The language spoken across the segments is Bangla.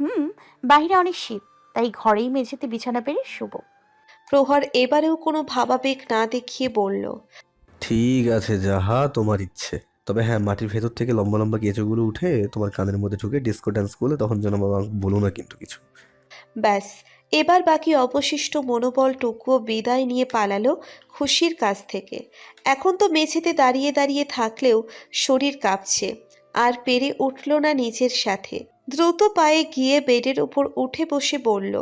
হুম, বাইরে অনেক শীত, তাই ঘরেই মেঝেতে বিছানা পেরে শুব। প্রহর এবারেও কোনো ভাবাবেগ না দেখিয়ে বলল। ঠিক আছে, যাহা তোমার ইচ্ছে। তবে হ্যাঁ, মাটির ভেতর থেকে লম্বা লম্বা কেঁচোগুলো উঠে তোমার কানের মধ্যে ঢুকে ডিস্কো ডান্স করলে তখন যেন বাবা বলো না কিন্তু কিছু। ব্যাস, এবার বাকি অবশিষ্ট মনোবলটুকুও বিদায় নিয়ে পালালো খুশির কাছ থেকে। এখন তো মেঝেতে দাঁড়িয়ে দাঁড়িয়ে থাকলেও শরীর কাঁপছে, আর পেরে উঠল না নিজের সাথে। দ্রুত পায়ে গিয়ে বেডের উপর উঠে বসে বলল।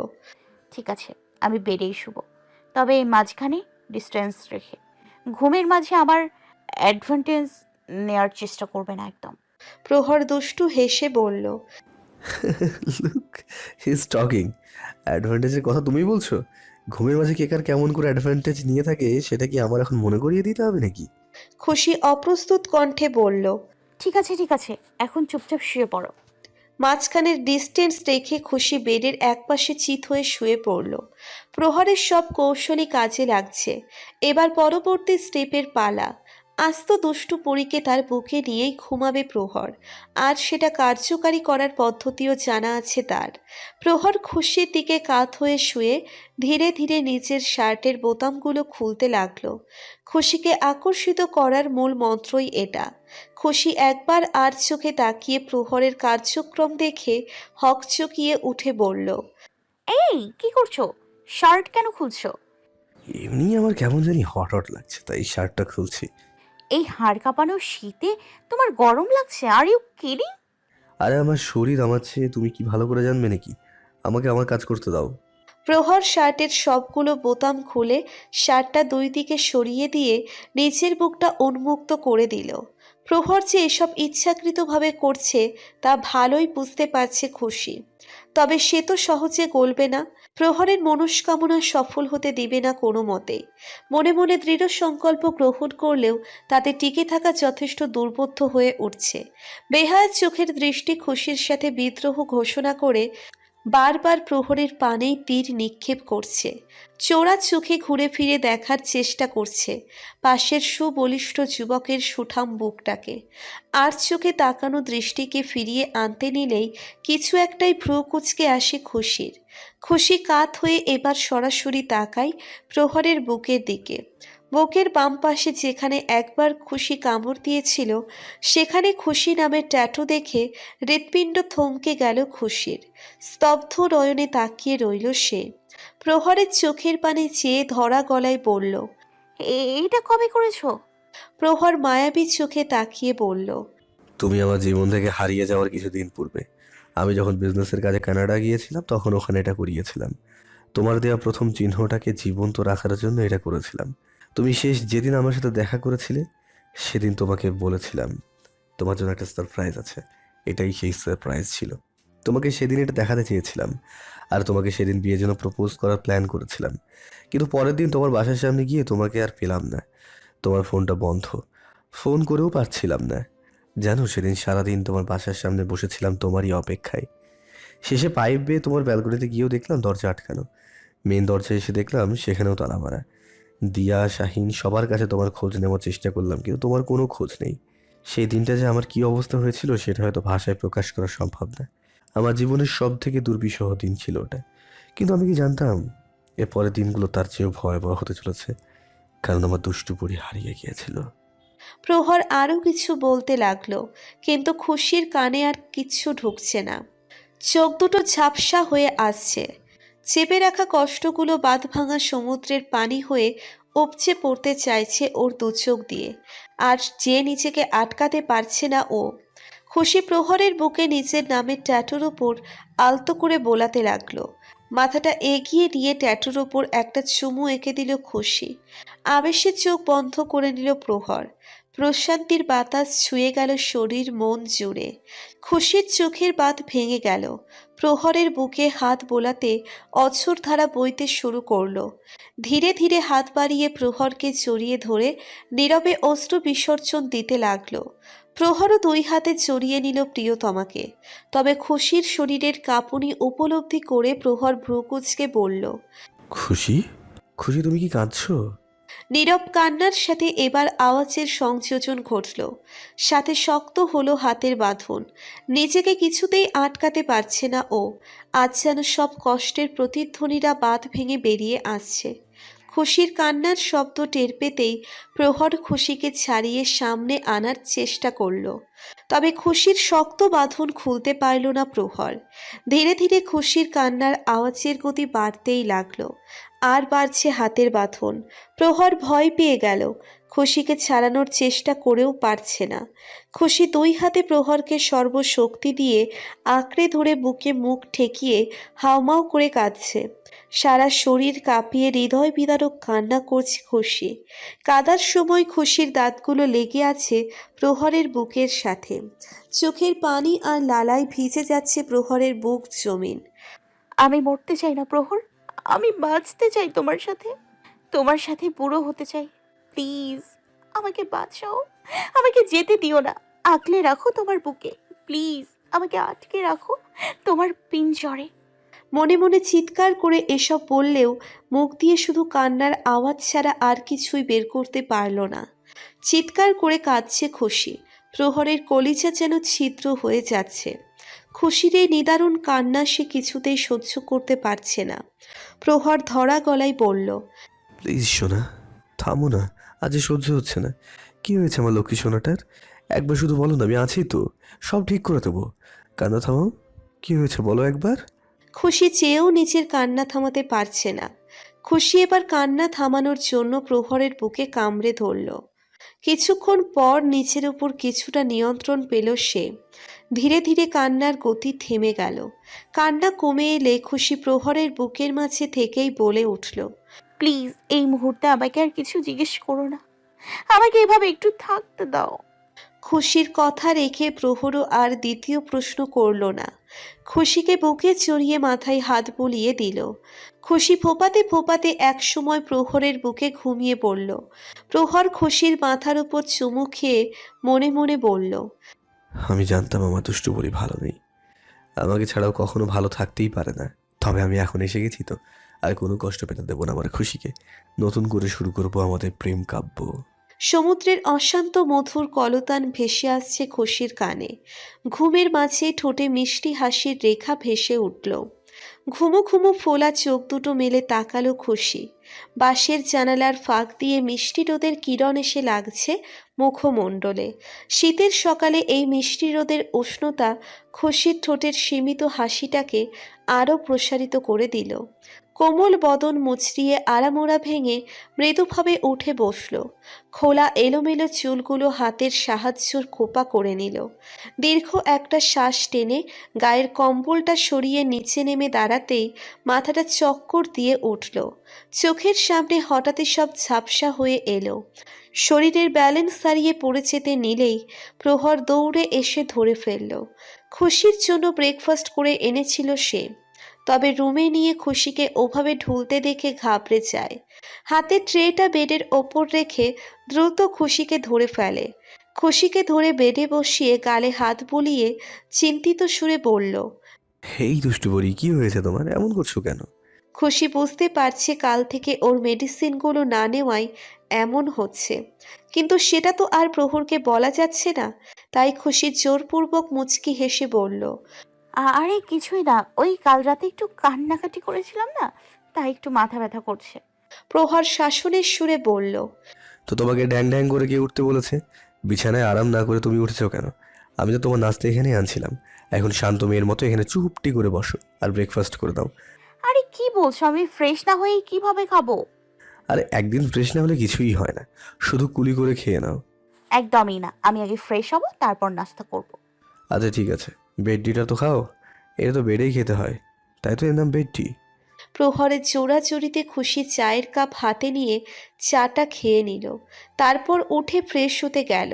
ঠিক আছে, আমি বেডেই শুব, তবে এই মাঝখানে ডিস্টেন্স রেখে। ঘুমের মাঝে আমার অ্যাডভান্টেজ নেয়ার চেষ্টা করবে না একদম। প্রহর দুষ্টু হেসে বলল। Look, he is talking. অ্যাডভান্টেজের কথা তুমি বলছো? ঘুমের মাঝে কে কার কেমন করে অ্যাডভান্টেজ নিয়ে থাকে সেটা কি আমার এখন মনে করিয়ে দিতে হবে নাকি? খুশি অপ্রস্তুত কণ্ঠে বলল। ঠিক আছে ঠিক আছে, এখন চুপচাপ শুয়ে পড়ো। মাঝখানের ডিস্টেন্স রেখে খুশি বেডের একপাশে চিত হয়ে শুয়ে পড়ল। প্রহরের সব কৌশলই কাজে লাগছে। এবার পরবর্তী স্টেপের পালা। আস্ত দুষ্টু পরীকে তার বুকে নিয়েই ঘুমাবে প্রহর, আর সেটা কার্যকারী করার পদ্ধতিও জানা আছে তার। প্রহর খুশির দিকে কাত হয়ে শুয়ে ধীরে ধীরে নিচের শার্টের বোতামগুলো খুলতে লাগলো। খুশিকে আকর্ষিত করার মূল মন্ত্রই এটা। খুশি একবার আর চোখে তাকিয়ে প্রহরের কার্যক্রম দেখে হকচকিয়ে উঠে বলল। এই কি করছো? শার্ট কেন খুলছো? এমনি আমার কেমন জানি হট হট লাগছে, তাই শার্টটা খুলছি। এই হাড় কাঁপানো শীতে তোমার গরম লাগছে? Are you kidding? আরে আমার শরীর আমার চেয়ে তুমি কি ভালো করে জানবে নাকি? আমাকে আমার কাজ করতে দাও। প্রহর শার্টের সবগুলো বোতাম খুলে শার্টটা দুই দিকে সরিয়ে দিয়ে নিচের বুকটা উন্মুক্ত করে দিল। প্রহর যে এসব ইচ্ছাকৃতভাবে করছে তা ভালোই বুঝতে পারছে খুশি। তবে সে তো সহজে গলবে না। প্রহরের মনস্কামনা সফল হতে দিবে না কোনো মতেই। মনে মনে দৃঢ় সংকল্প গ্রহণ করলেও তাতে টিকে থাকা যথেষ্ট দুর্বোধ্য হয়ে উঠছে। বেহায়াত চোখের দৃষ্টি খুশির সাথে বিদ্রোহ ঘোষণা করে বারবার প্রহরের পানেই তীর নিক্ষেপ করছে। চোরা চোখে ঘুরে ফিরে দেখার চেষ্টা করছে পাশের সুবলিষ্ঠ যুবকের সুঠাম বুকটাকে। আর চোখে তাকানো দৃষ্টিকে ফিরিয়ে আনতে নিলেই কিছু একটাই ভ্রু কুঁচকে আসে খুশির। খুশি কাত হয়ে এবার সরাসরি তাকায় প্রহরের বুকের দিকে। বুকের বাম পাশে যেখানে একবার খুশি কামড় দিয়েছিল, সেখানে খুশি নামের ট্যাটু দেখে হৃৎপিণ্ড থমকে গেল খুশির। স্তব্ধ নয়নে তাকিয়ে রইল সে। প্রহরের চোখের পানে চেয়ে ধরা গলায় বলল। এইটা কবে করেছো? প্রহর মায়াবী চোখে তাকিয়ে বলল। তুমি আমার জীবন থেকে হারিয়ে যাওয়ার কিছুদিন পূর্বে আমি যখন বিজনেসের কাজে কানাডা গিয়েছিলাম তখন ওখানে এটা করিয়েছিলাম। তোমার দেওয়া প্রথম চিহ্নটাকে জীবন্ত রাখার জন্য এটা করেছিলাম। তুমি শেষ যেদিন আমার সাথে দেখা করেছিলে সেদিন তোমাকে বলেছিলাম তোমার জন্য একটা সারপ্রাইজ আছে। এটাই সেই সারপ্রাইজ ছিল। তোমাকে সেদিন এটা দেখাতে চেয়েছিলাম, আর তোমাকে সেদিন বিয়ের জন্য প্রপোজ করার প্ল্যান করেছিলাম। কিন্তু পরের দিন তোমার বাসার সামনে গিয়ে তোমাকে আর পেলাম না। তোমার ফোনটা বন্ধ, ফোন করেও পারছিলাম না। জানো, সেদিন সারাদিন তোমার বাসার সামনে বসেছিলাম তোমারই অপেক্ষায়। শেষে পাইপ বেয়ে তোমার ব্যালকনিতে গিয়েও দেখলাম দরজা আটকানো। মেন দরজায় এসে দেখলাম সেখানেও তালা মারা। দিয়া, শাহিন সবার কাছে তোমার খোঁজ নেওয়ার চেষ্টা করলাম, কিন্তু তোমার কোনো খোঁজ নেই। সেই দিনটা যে আমার কী অবস্থা হয়েছিল সেটা হয়তো ভাষায় প্রকাশ করা সম্ভব না। আমার জীবনের সব থেকে দুর্বিষহ দিন ছিল ওটা। কিন্তু আমি কি জানতাম এর পরের দিনগুলো তার চেয়েও ভয়াবহ হতে চলেছে, কারণ আমার দুষ্টু পরি হারিয়ে গিয়েছিল। প্রহর আরো কিছু বলতে লাগলো, কিন্তু খুশির কানে আর কিচ্ছু ঢুকছে না। চোখ দুটো ঝাপসা হয়ে আসছে। চেপে রাখা কষ্টগুলো বাঁধ ভাঙা সমুদ্রের পানি হয়ে উপচে পড়তে চাইছে ওর দু চোখ দিয়ে। আর যে নিজেকে আটকাতে পারছে না ও। খুশি প্রহরের বুকে নিজের নামের ট্যাটুর উপর আলতো করে বোলাতে লাগলো। মাথাটা এগিয়ে নিয়ে ট্যাটুর উপর একটা চুমু এঁকে দিল খুশি। আবেশে চোখ বন্ধ করে নিল প্রহর। প্রশান্তির বাতাস ছুঁয়ে গেল শরীর মন জুড়ে। খুশির চোখের বাঁধ ভেঙে গেল। প্রহরের বুকে হাত বোলাতে অঝোর ধারা বইতে শুরু করলো। ধীরে ধীরে হাত বাড়িয়ে প্রহরকে জড়িয়ে ধরে নীরবে অশ্রু বিসর্জন দিতে লাগলো। প্রহরও দুই হাতে জড়িয়ে নিল প্রিয়তমাকে। তবে খুশির শরীরের কাঁপুনি উপলব্ধি করে প্রহর ভ্রুকুচকে বলল। খুশি, খুশি তুমি কি কাঁদছো? নীরব কান্নার সাথে এবার আওয়াজের সংযোজন ঘটল, সাথে শক্ত হলো হাতের বাঁধন। নিজেকে কিছুতেই আটকাতে পারছে না ও। আজ যেন সব কষ্টের প্রতিধ্বনিরা বাঁধ ভেঙে বেরিয়ে আসছে। খুশির কান্নার শব্দ টের পেতেই প্রহর খুশিকে ছাড়িয়ে সামনে আনার চেষ্টা করলো, তবে খুশির শক্ত বাঁধন খুলতে পারল না প্রহর। ধীরে ধীরে খুশির কান্নার আওয়াজের গতি বাড়তেই লাগলো, আর বাড়ছে হাতের বাঁধন। প্রহর ভয় পেয়ে গেল, খুশিকে ছাড়ানোর চেষ্টা করেও পারছে না। খুশি দুই হাতে প্রহরকে সর্বশক্তি দিয়ে আঁকড়ে ধরে বুকে মুখ ঠেকিয়ে হাউমাউ করে কাঁদছে। সারা শরীর কাঁপিয়ে হৃদয় বিদারক কান্না করছে খুশি। কাদার সময় খুশির দাঁতগুলো লেগে আছে প্রহরের বুকের সাথে। চোখের পানি আর লালায় ভিজে যাচ্ছে প্রহরের বুক জমিন। আমি মরতে চাই না প্রহর, আমি বাঁচতে চাই তোমার সাথে বুড়ো হতে চাই। প্লিজ আমাকে বাঁচাও, আমাকে যেতে দিও না, আঁকলে রাখো তোমার বুকে। প্লিজ আমাকে আটকে রাখো তোমার পিঞ্জরে। মনে মনে চিৎকার করে এসব বললেও মুখ দিয়ে শুধু কান্নার আওয়াজ ছাড়া আর কিছুই বের করতে পারল না। চিৎকার করে কাঁদছে খুশি, প্রহরের কলিজা যেন ছিদ্র হয়ে যাচ্ছে। খুশির এই নিদারুণ কান্না সে কিছুতেই সহ্য করতে পারছে না। প্রহর ধরা গলায় বলল, প্লিজ সোনা, থামো না, আজ এ সহ্য হচ্ছে না। কি হয়েছে আমার লক্ষ্মী সোনাটার? একবার শুধু বলো না, আমি আছি তো, সব ঠিক করে দেবো। কান্না থামাও, কি হয়েছে বলো একবার। খুশি চেয়েও নিজের কান্না থামাতে পারছে না। খুশি এবার কান্না থামানোর জন্য প্রহরের বুকে কামড়ে ধরল। কিছুক্ষণ পর নিচের উপর কিছুটা নিয়ন্ত্রণ পেল সে। ধীরে ধীরে কান্নার গতি থেমে গেল। কান্না কমে এলে খুশি প্রহরের বুকের মাঝে থেকেই বলে উঠল, প্লিজ এই মুহূর্তে আমাকে আর কিছু জিজ্ঞেস করো না, আমাকে এভাবে একটু থাকতে দাও। খুশির কথা রেখে প্রহরও আর দ্বিতীয় প্রশ্ন করল না। খুশিকে বুকে চড়িয়ে মাথায় হাত বুলিয়ে দিল। খুশি ফোপাতে ফোপাতে একসময় প্রহরের বুকে ঘুমিয়ে পড়ল। প্রহর খুশির মাথার উপর চুমু খেয়ে মনে মনে বলল, আমি জানতাম আমার দুষ্টু বুড়ি ভালো নেই, আমাকে ছাড়াও কখনো ভালো থাকতেই পারে না। তবে আমি এখন এসে গেছি তো, আর কোনো কষ্ট পেতে দেবো না আমার খুশিকে। নতুন করে শুরু করবো আমাদের প্রেম কাব্য। সমুদ্রের অশান্ত মধুর কলতান ভেসে আসছে খুশির কানে। ঘুমের মাঝে ঠোঁটে মিষ্টি হাসির রেখা ভেসে উঠল। ঘুমো ঘুমো ফোলা চোখ দুটো মেলে তাকালো খুশি। বাঁশের জানালার ফাঁক দিয়ে মিষ্টি রোদের কিরণ এসে লাগছে মুখমণ্ডলে। শীতের সকালে এই মিষ্টি রোদের উষ্ণতা খুশির ঠোঁটের সীমিত হাসিটাকে আরও প্রসারিত করে দিল। কোমল বদন মুচড়িয়ে আড়ামোড়া ভেঙে মৃদুভাবে উঠে বসল। খোলা এলোমেলো চুলগুলো হাতের সাহায্যর খোপা করে নিল। দীর্ঘ একটা শ্বাস টেনে গায়ের কম্বলটা সরিয়ে নিচে নেমে দাঁড়াতেই মাথাটা চক্কর দিয়ে উঠল। চোখের সামনে হঠাৎই সব ঝাপসা হয়ে এলো। শরীরের ব্যালেন্স হারিয়ে পড়ে যেতে নিলেই প্রহর দৌড়ে এসে ধরে ফেলল। খুশির জন্য ব্রেকফাস্ট করে এনেছিল সে, তবে রুমে নিয়ে খুশিকে ওভাবে ঢুলতে দেখে ঘাবড়ে যায়। হাতে ট্রেটা বেডের ওপর রেখে দ্রুত খুশিকে ধরে ফেলে। খুশিকে ধরে বেডে বসিয়ে গালে হাত বুলিয়ে চিন্তিত সুরে বলল, এই দুষ্টু বুড়ি, কি হয়েছে তোমার? এমন করছো কেন? খুশি বুঝতে পারছে কাল থেকে ওর মেডিসিনগুলো না নেওয়ায় এমন হচ্ছে, কিন্তু সেটা তো আর প্রহরকে বলা যাচ্ছে না। তাই খুশি জোরপূর্বক মুচকি হেসে বলল, আরে কিছুই না, ওই কাল রাতে একটু কান্নাকাটি করেছিলাম না, তাই একটু মাথা ব্যথা করছে। প্রহর শাসনের সুরে বলল, তো তোমাকে ড্যাং ড্যাং করে কে উঠতে বলেছে? বিছানায় আরাম না করে তুমি উঠেছো কেন? আমি তো তোমার নাস্তা এখানেই আনছিলাম। এখন শান্ত মেয়ের মতো এখানে চুপটি করে বসো আর ব্রেকফাস্ট করে দাও। আরে কি বলছো, আমি ফ্রেশ না হয়ে কিভাবে খাবো? আরে একদিন ফ্রেশ না হলে কিছুই হয় না, শুধু কুলি করে খেয়ে নাও। একদমই না, আমি আগে ফ্রেশ হব তারপর নাস্তা করব। আচ্ছা ঠিক আছে, বেড টিটা তো খাও। এটা তো বেডেই খেতে হয়, তাই তো এর নাম বেড টি। প্রহরের জোড়াজুড়িতে খুশি চায়ের কাপ হাতে নিয়ে চাটা খেয়ে নিল। তারপর উঠে ফ্রেশ হতে গেল।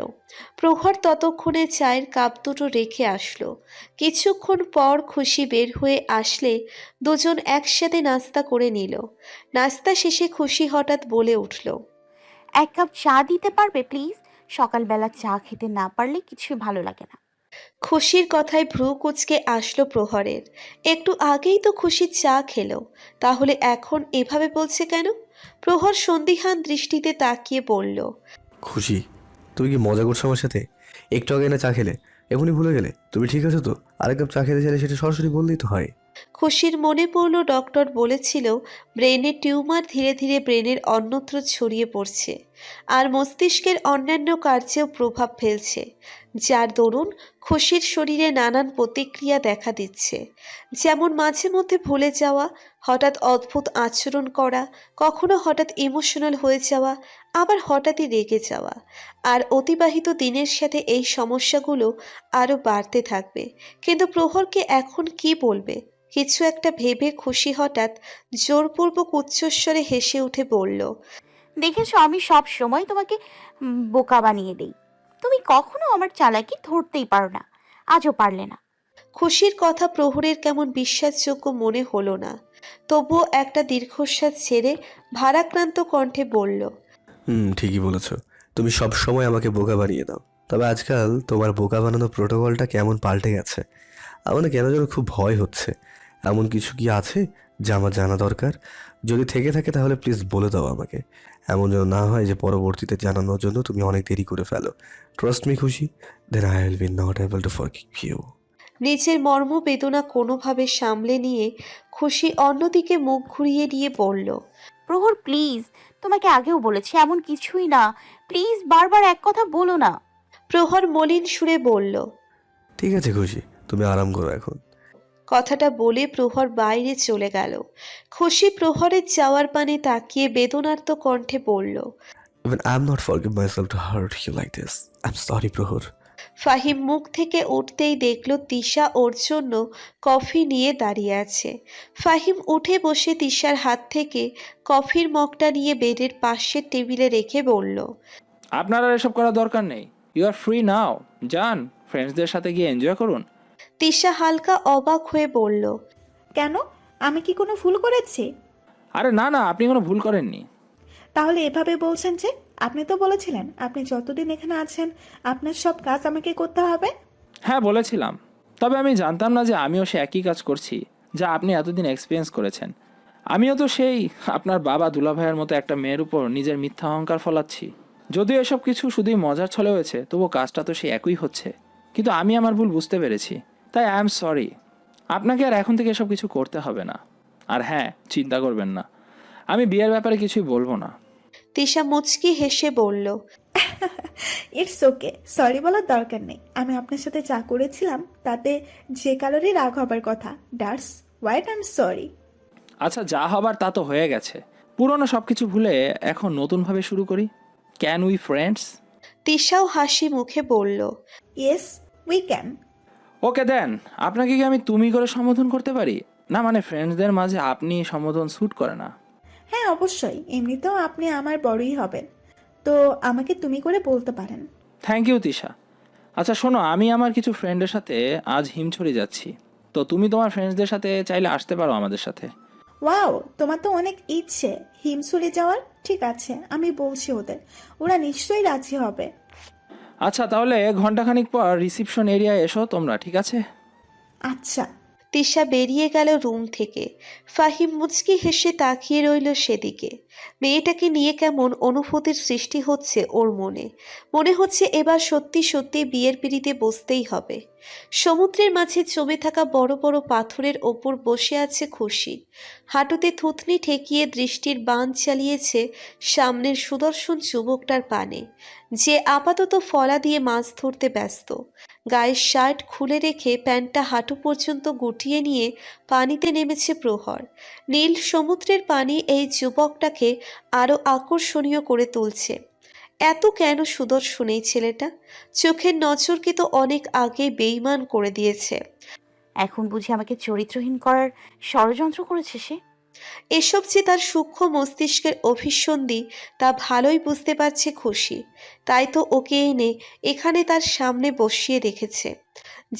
প্রহর ততক্ষণে চায়ের কাপ দুটো রেখে আসলো। কিছুক্ষণ পর খুশি বের হয়ে আসলে দুজন একসাথে নাস্তা করে নিল। নাস্তা শেষে খুশি হঠাৎ বলে উঠল, এক কাপ চা দিতে পারবে প্লিজ? সকালবেলা চা খেতে না পারলে কিছুই ভালো লাগে না। খুশির কথায় ভ্রু কুঁচকে আসলো প্রহরের। একটু আগেই তো খুশি চা খেলো, তাহলে এখন এভাবে বলছে কেন? প্রহর সন্দিহান দৃষ্টিতে তাকিয়ে বলল, খুশি, তুমি কি মজা করছো আমার সাথে? একটু আগে না চা খেলে, এখনই ভুলে গেলে? তুমি ঠিক আছো তো? আরেক কাপ চা খেতে চাইলে সেটা সরাসরি বললেই তো হয়। খুশির মনে পড়ল ডক্টর বলেছিল ব্রেনের টিউমার ধীরে ধীরে ব্রেনের অন্যত্র ছড়িয়ে পড়ছে আর মস্তিষ্কের অন্যান্য কার্যেও প্রভাব ফেলছে, যার দরুন খুশির শরীরে নানান প্রতিক্রিয়া দেখা দিচ্ছে। যেমন মাঝে মধ্যে ভুলে যাওয়া, হঠাৎ অদ্ভুত আচরণ করা, কখনো হঠাৎ ইমোশনাল হয়ে যাওয়া, আবার হঠাৎই রেগে যাওয়া। আর অতিবাহিত দিনের সাথে এই সমস্যাগুলো আরও বাড়তে থাকবে। কিন্তু প্রহরকে এখন কি বলবে? কিছু একটা ভেবে খুশি হঠাৎ জোরপূর্বক উচ্চস্বরে হেসে উঠে বলল, দেখেছো, আমি সব সময় তোমাকে বোকা বানিয়ে দেই। তুমি কখনো আমার চালাকি ধরতেই পারো না, আজও পারলে না। খুশির কথা প্রহরের কেমন বিশ্বাসযোগ্য মনে হলো না। তবুও একটা দীর্ঘশ্বাস ছেড়ে ভারাক্রান্ত কণ্ঠে বলল, ঠিকই বলেছো। তুমি সব সময় আমাকে বোকা বানিয়ে দাও। তবে আজকাল তোমার বোকা বানানো প্রোটোকলটা কেমন পাল্টে গেছে। আমার না কেন যেন খুব ভয় হচ্ছে। এমন কিছু কি আছে যা আমার জানা দরকার? যদি থেকে থাকে তাহলে প্লিজ বলে দাও আমাকে। এমন যেন না হয় যে পরবর্তীতে জানানোর জন্য তুমি অনেক দেরি করে ফেলো। Trust me Khushi, then I will be not able to forgive you. নিজের মর্মবেদনা কোনোভাবে সামলে নিয়ে খুশি অন্যদিকে মুখ ঘুরিয়ে দিয়ে বলল, প্রহর প্লিজ, তোমাকে আগেও বলেছি এমন কিছুই না। প্লিজ বারবার এক কথা বলো না। প্রহর মলিন সুরে বলল। ঠিক আছে খুশি, তুমি আরাম করো এখন। কথাটা বলে প্রহর বাইরে চলে গেল। খুশি প্রহরের যাওয়ার পানে তাকিয়ে বেদনার্ত কণ্ঠে বলল, Even I'm not forgive myself to hurt you like this. I'm sorry, প্রহর। ফাহিম মুখ থেকে উঠতেই দেখল তিশা ওর জন্য কফি নিয়ে দাঁড়িয়ে আছে। ফাহিম উঠে বসে তিশার হাত থেকে কফির মগটা নিয়ে বেডের পাশের টেবিলে রেখে বলল, আপনার আর এসব করার দরকার নেই। ইউ আর ফ্রি নাও, যান ফ্রেন্ডসদের সাথে গিয়ে এনজয় করুন। তিশা হালকা অবাক হয়ে বলল, কেন? আমি কি কোনো ভুল করেছি? আরে না না, আপনি কোনো ভুল করেননি। তাহলে এভাবে বলছেন যে? আপনি তো বলেছিলেন আপনি যতদিন এখানে আছেন আপনার সব কাজ আমাকে করতে হবে। হ্যাঁ বলেছিলাম, তবে আমি জানতাম না যে আমিও সে একই কাজ করছি যা আপনি এতদিন এক্সপিরিয়েন্স করেছেন। আমিও তো সেই আপনার বাবা দুলাভাইয়ের মতো একটা মেয়ের উপর নিজের মিথ্যা অহংকার ফলাচ্ছি। যদিও এসব কিছু শুধুই মজার ছলে হয়েছে, তবুও কাজটা তো সেই একই হচ্ছে। কিন্তু আমি আমার ভুল বুঝতে পেরেছি, তাই আই এম সরি। আপনাকে আর এখন থেকে এসব কিছু করতে হবে না। আর হ্যাঁ, চিন্তা করবেন না, আমি বিয়ের ব্যাপারে কিছুই বলবো না। তিশা মুচকি হেসে বলল, ইটস ওকে, সরি বলার দরকার নেই। আমি আপনার সাথে যা করেছিলাম তাতে যে কারোরই রাগ হবার কথা, that's what I am sorry. আচ্ছা, যা হবার তা তো হয়ে গেছে। পুরনো সব কিছু ভুলে এখন নতুনভাবে শুরু করি। Can we friends? তিশাও হাসি মুখে বলল, ইয়েস উই ক্যান। ওকে দেন। আপনাকে কি আমি তুমি করে সম্বোধন করতে পারি? না মানে ফ্রেন্ডসদের মাঝে আপনি সম্বোধন স্যুট করে না। হ্যাঁ অবশ্যই, এমনিতেও আপনি আমার বড়ই হবেন, তো আমাকে তুমি করে বলতে পারেন। Thank you Tisha. আচ্ছা শোনো, আমি আমার কিছু ফ্রেন্ডের সাথে আজ হিমছড়ি যাচ্ছি, তো তুমি তোমার ফ্রেন্ডসদের সাথে চাইলে আসতে পারো আমাদের সাথে। ওয়াও, তোমার তো অনেক ইচ্ছে হিমসুরে যাওয়ার। ঠিক আছে, আমি বলছি ওদের, ওরা নিশ্চয়ই রাজি হবে। আচ্ছা তাহলে ঘন্টাখানিক পর রিসিপশন এরিয়ায় এসো তোমরা, ঠিক আছে? আচ্ছা। তিশা বেরিয়ে গেল রুম থেকে। ফাহিম মুচকি হেসে তাকিয়ে রইল সেদিকে। মেয়েটাকে নিয়ে কেমন অনুভূতির সৃষ্টি হচ্ছে ওর মনে। মনে হচ্ছে এবার সত্যি সত্যি বিয়ের পিঁড়িতে বসতেই হবে। সমুদ্রের মাঝে জমে থাকা বড় বড় পাথরের ওপর বসে আছে খুশি। হাঁটুতে থুতনি ঠেকিয়ে দৃষ্টির বাণ চালিয়েছে সামনের সুদর্শন যুবকটার পানে, যে আপাতত ফলা দিয়ে মাছ ধরতে ব্যস্ত। গায়ের শার্ট খুলে রেখে প্যান্টটা হাঁটু পর্যন্ত গুটিয়ে নিয়ে পানিতে নেমেছে প্রহর। নীল সমুদ্রের পানি এই যুবকটাকে আরো আকর্ষণীয় করে তুলছে। এত কেন সুদর্শন এই ছেলেটা? চোখের নজরকে তো অনেক আগে বেইমান করে দিয়েছে। এখন বুঝি আমাকে চরিত্রহীন করার ষড়যন্ত্র করেছে সে। এসব যে তার সূক্ষ্ম মস্তিষ্কের অভিসন্ধি তা ভালোই বুঝতে পারছে খুশি। তাই তো ওকে এনে এখানে তার সামনে বসিয়ে রেখেছে।